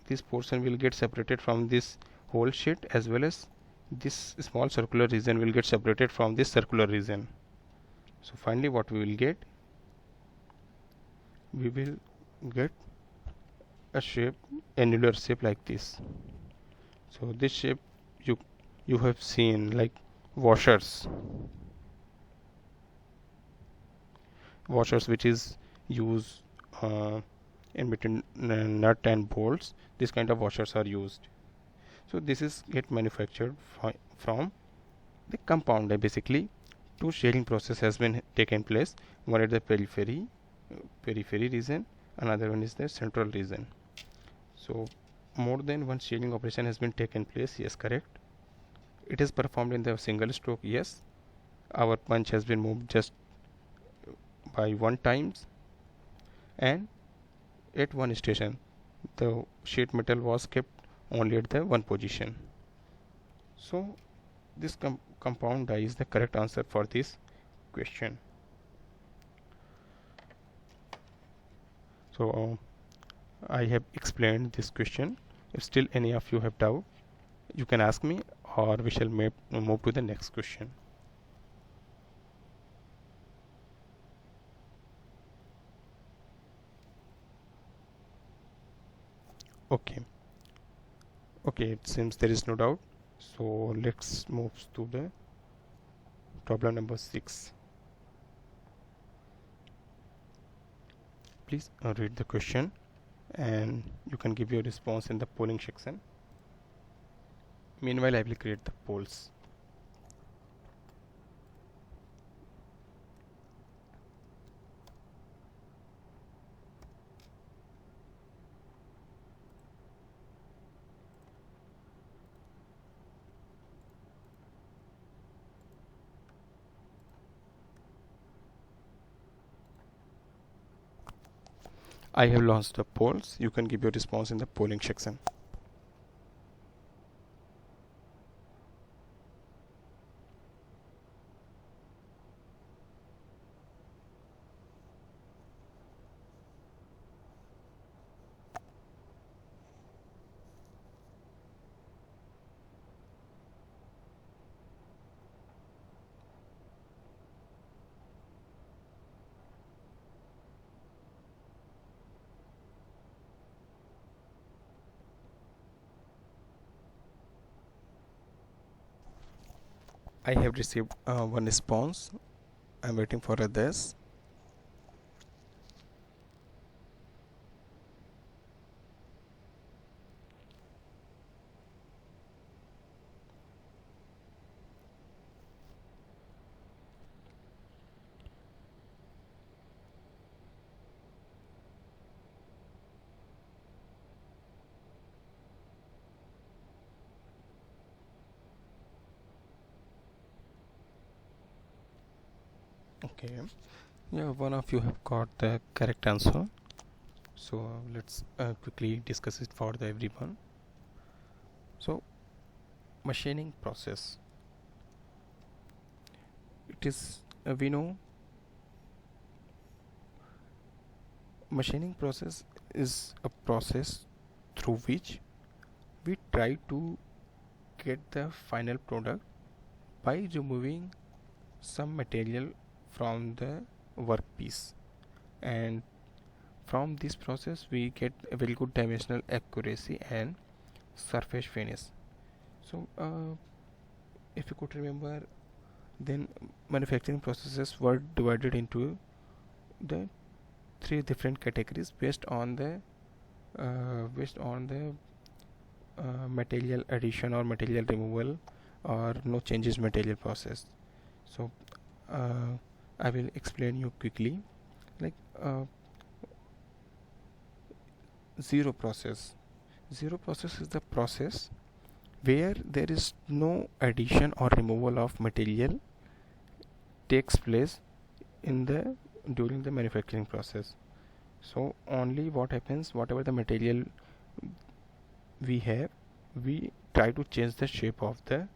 this portion will get separated from this whole sheet, as well as this small circular region will get separated from this circular region. So finally what we will get a shape, annular shape like this. So this shape you have seen like washers which is used in between nut and bolts. This kind of washers are used. So this is get manufactured from the compound. Basically two shearing process has been taken place, one at the periphery region, another one is the central region. So more than one shearing operation has been taken place. Yes, correct. It is performed in the single stroke. Yes, our punch has been moved just by one times, and at one station the sheet metal was kept only at the one position. So this compound die is the correct answer for this question. So I have explained this question. If still any of you have doubt, you can ask me, or we shall move to the next question. Okay, it seems there is no doubt, so let's move to the problem number 6. Please read the question, and you can give your response in the polling section. Meanwhile I will create the polls. I have launched the polls. You can give your response in the polling section. I have received one response. I'm waiting for this. Okay, yeah, one of you have got the correct answer. So let's quickly discuss it for the everyone. So machining process, it is we know machining process is a process through which we try to get the final product by removing some material from the workpiece, and from this process we get a very good dimensional accuracy and surface finish. So if you could remember, then manufacturing processes were divided into the three different categories based on the material addition or material removal or no changes material process. So I will explain you quickly, like zero process. Zero process is the process where there is no addition or removal of material takes place in the during the manufacturing process. So only what happens, whatever the material we have, we try to change the shape of the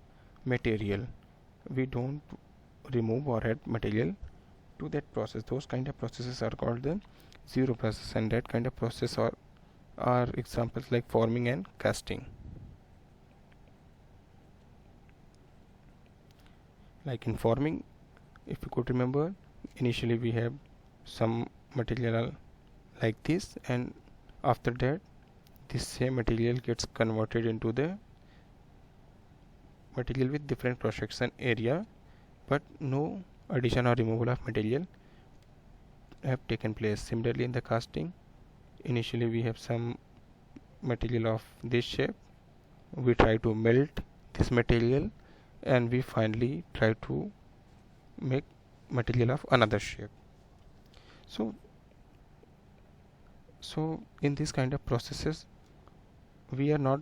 material. We don't remove or add material to that process. Those kind of processes are called the zero process, and that kind of process are examples like forming and casting. Like in forming, if you could remember, initially we have some material like this, and after that this same material gets converted into the material with different cross section area, but no addition or removal of material have taken place. Similarly in the casting, initially we have some material of this shape, we try to melt this material, and we finally try to make material of another shape. So in this kind of processes we are not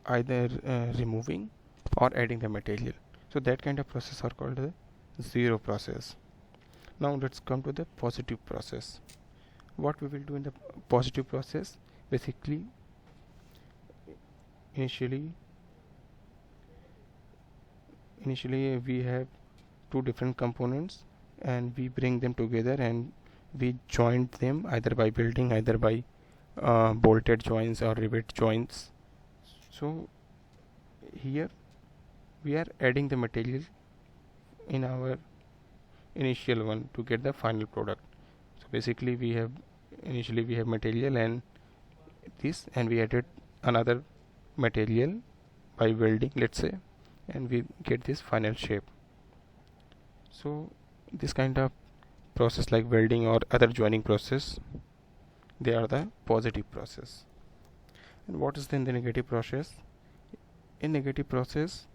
either removing or adding the material, so that kind of process are called the zero process. Now let's come to the positive process. What we will do in the positive process, basically initially we have two different components, and we bring them together and we joint them either by building, either by bolted joints or rivet joints. So here we are adding the material in our initial one to get the final product. So basically we have initially we have material and this, and we added another material by welding, let's say, and we get this final shape. So this kind of process like welding or other joining process, they are the positive process. And what is then the negative process? In negative process,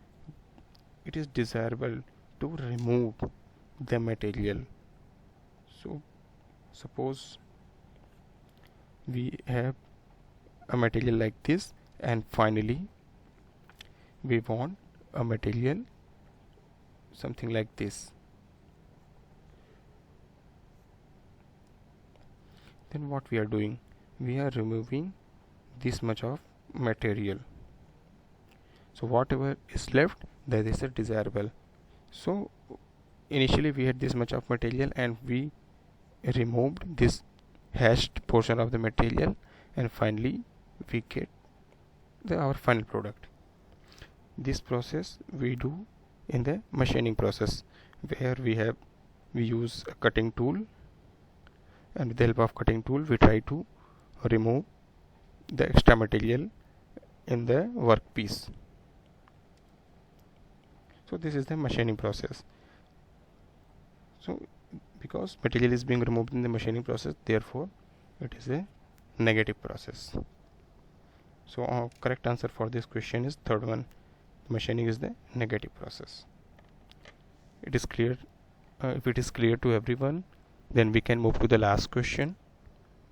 it is desirable to remove the material. So suppose we have a material like this, and finally we want a material something like this. Then what we are doing, we are removing this much of material. So whatever is left, that is a desirable. So initially we had this much of material and we removed this hashed portion of the material, and finally we get our final product. This process we do in the machining process, where we use a cutting tool, and with the help of cutting tool we try to remove the extra material in the workpiece. So this is the machining process. So because material is being removed in the machining process, therefore it is a negative process. So correct answer for this question is third one. Machining is the negative process. It is clear. If it is clear to everyone, then we can move to the last question.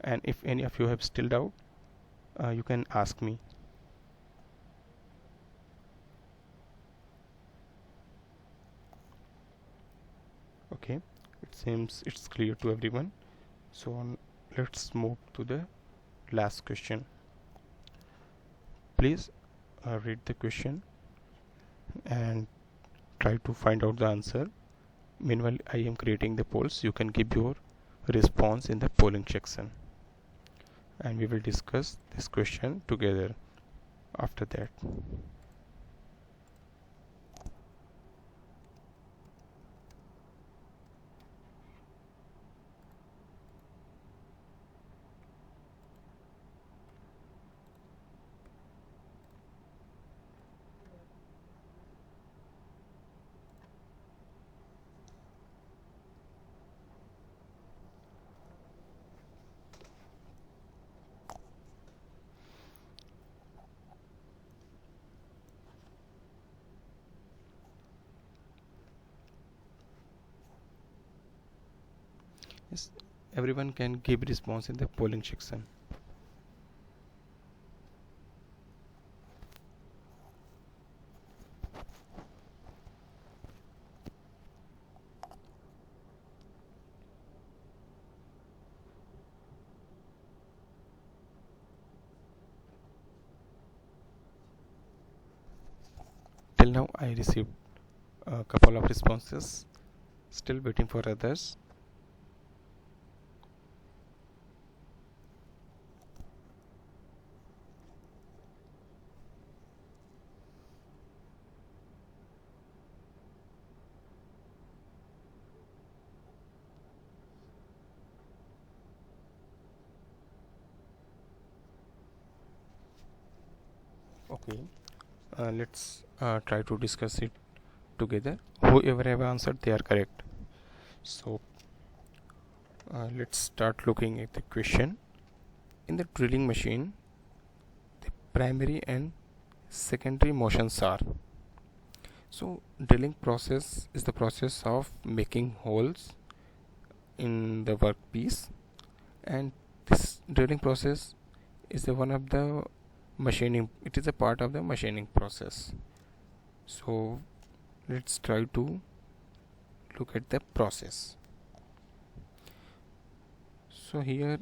And if any of you have still doubt, you can ask me. Okay, it seems it's clear to everyone. So let's move to the last question. Please read the question and try to find out the answer. Meanwhile, I am creating the polls. You can give your response in the polling section, and we will discuss this question together after that. Yes, everyone can give response in the polling section. Till now, I received a couple of responses. Still waiting for others. Okay, let's try to discuss it together. Whoever have answered, they are correct. So let's start looking at the question. In the drilling machine, the primary and secondary motions are. So drilling process is the process of making holes in the workpiece, and this drilling process is the one of the machining. It is a part of the machining process. So let's try to look at the process. So here,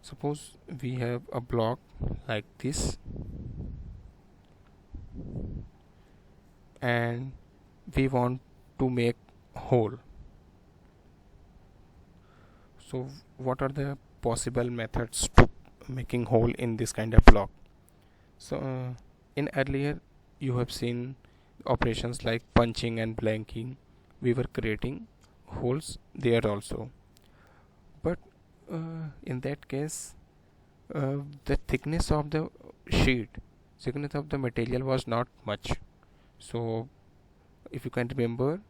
suppose we have a block like this, and we want to make hole. So what are the possible methods to making hole in this kind of block? So in earlier you have seen operations like punching and blanking. We were creating holes there also, but in that case the thickness of the sheet, thickness of the material was not much. So if you can remember,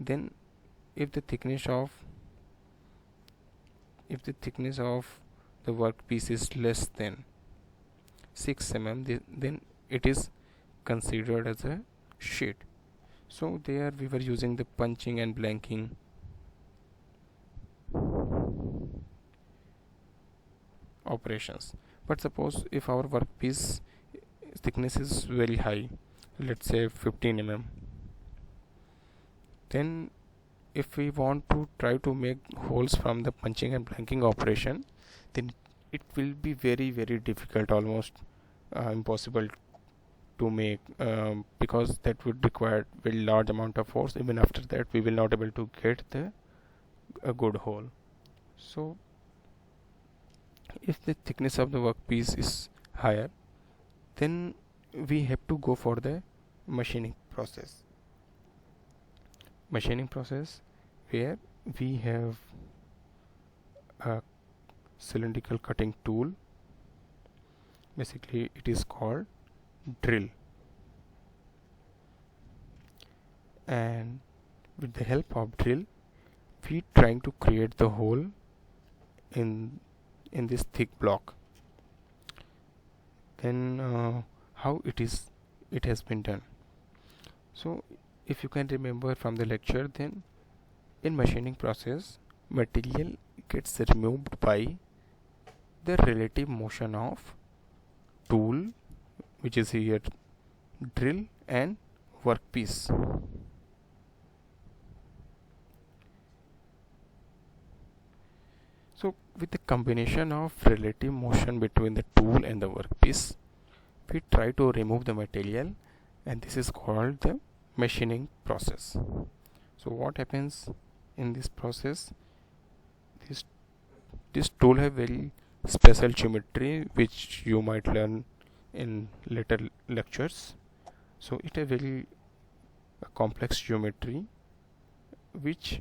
then if the thickness of the workpiece is less than 6 mm, then it is considered as a sheet. So there we were using the punching and blanking. Operations. But suppose if our workpiece thickness is very high, let's say 15 mm, then if we want to try to make holes from the punching and blanking operation, then it will be very difficult, almost impossible to make, because that would require very large amount of force. Even after that we will not able to get a good hole. So if the thickness of the workpiece is higher, then we have to go for the machining process. Machining process where we have a cylindrical cutting tool. Basically it is called drill. and with the help of drill we trying to create the hole in this thick block. Then how it has been done. So if you can remember from the lecture, then in machining process material gets removed by the relative motion of tool, which is here drill, and workpiece. So with the combination of relative motion between the tool and the workpiece, we try to remove the material, and this is called the machining process. So what happens in this process? This tool have very special geometry which you might learn in later lectures. So it a very complex geometry which,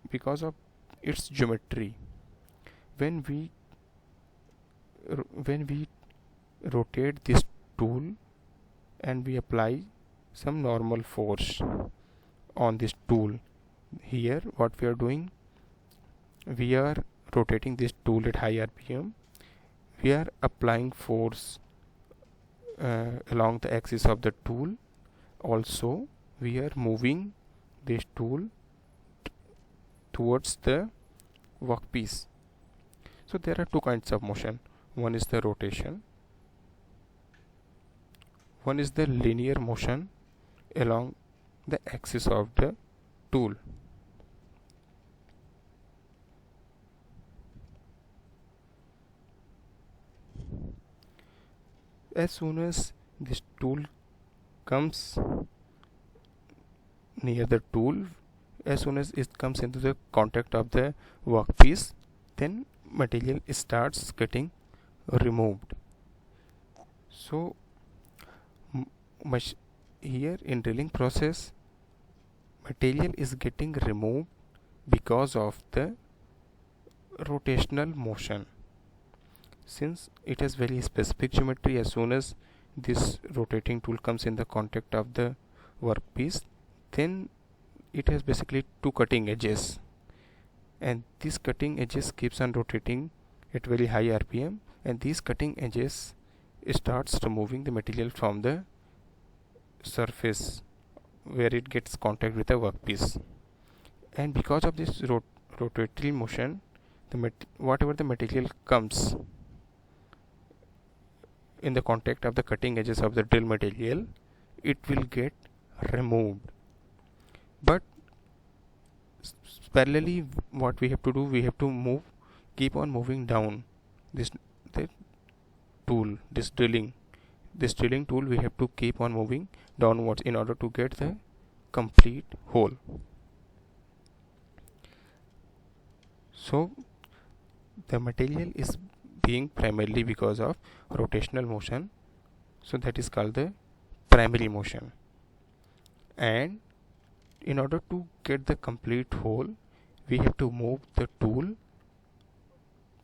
because of its geometry, when we rotate this tool and we apply some normal force on this tool, here what we are doing, we are rotating this tool at high rpm, we are applying force along the axis of the tool. Also we are moving this tool towards the workpiece. So there are two kinds of motion. One is the rotation, one is the linear motion along the axis of the tool. As soon as this tool comes near the tool, as soon as it comes into the contact of the workpiece, then material starts getting removed. So here in drilling process, material is getting removed because of the rotational motion. Since it has very specific geometry, as soon as this rotating tool comes in the contact of the workpiece, then it has basically two cutting edges, and these cutting edges keeps on rotating at very high rpm, and these cutting edges starts removing the material from the surface where it gets contact with the workpiece. And because of this rotatory motion, whatever the material comes in the contact of the cutting edges of the drill material, it will get removed. But parallelly, what we have to do, we have to keep on moving down this drilling tool, we have to keep on moving downwards in order to get the complete hole. So the material is being primarily because of rotational motion, so that is called the primary motion. And in order to get the complete hole, we have to move the tool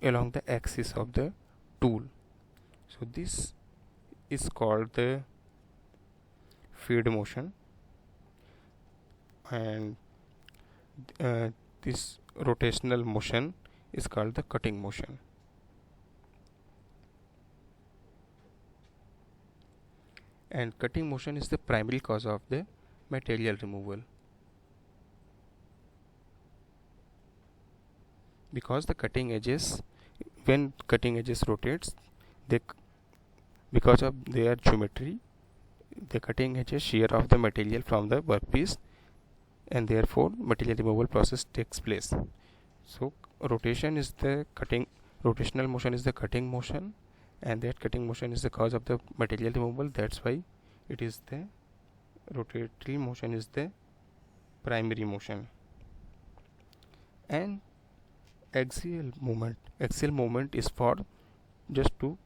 along the axis of the tool. So this is called the feed motion, and this rotational motion is called the cutting motion. And cutting motion is the primary cause of the material removal, because the cutting edges, when cutting edges rotates, because of their geometry, the cutting edges shear off the material from the workpiece, and therefore material removal process takes place. So rotational motion is the cutting motion, and that cutting motion is the cause of the material removal. That's why it is the rotatory motion is the primary motion. And axial movement is for just to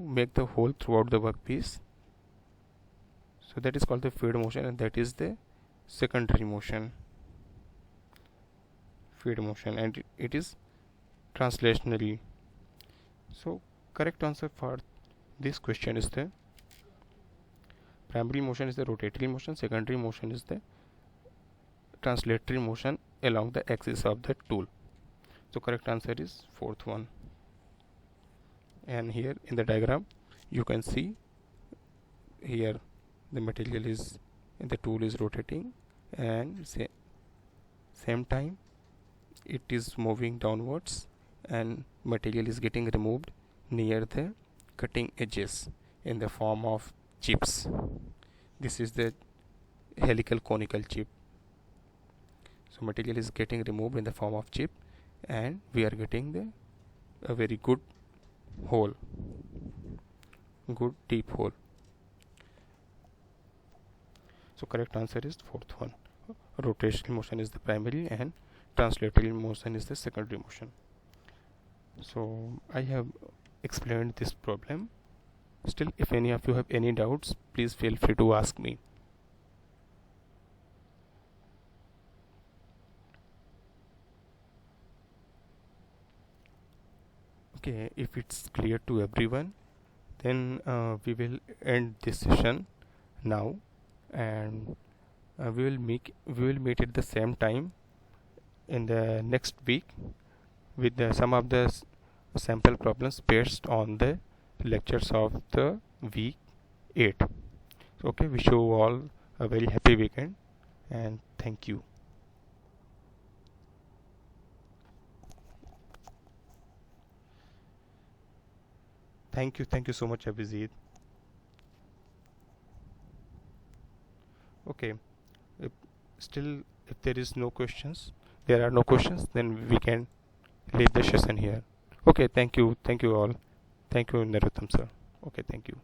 make the hole throughout the workpiece. So that is called the feed motion, and that is the secondary motion, feed motion, and it is translationally. So correct answer for this question is the primary motion is the rotatory motion, secondary motion is the translatory motion along the axis of the tool. So correct answer is fourth one. And here in the diagram you can see, here the material is, the tool is rotating, and same time it is moving downwards, and material is getting removed near the cutting edges in the form of chips. This is the helical conical chip. So material is getting removed in the form of chip, and we are getting a very good hole, good deep hole. So correct answer is fourth one. Rotational motion is the primary and translatory motion is the secondary motion. So I have explained this problem. Still, if any of you have any doubts, please feel free to ask me. Okay, if it's clear to everyone, then we will end this session now, and we will meet at the same time in the next week with some of the sample problems based on the lectures of the week 8. So, okay, wish you all a very happy weekend, and thank you. Thank you so much, Abhijit. Okay, if if there is no questions, there are no questions, then we can leave the session here. Okay, thank you all. Thank you, Narottam sir. Okay, thank you.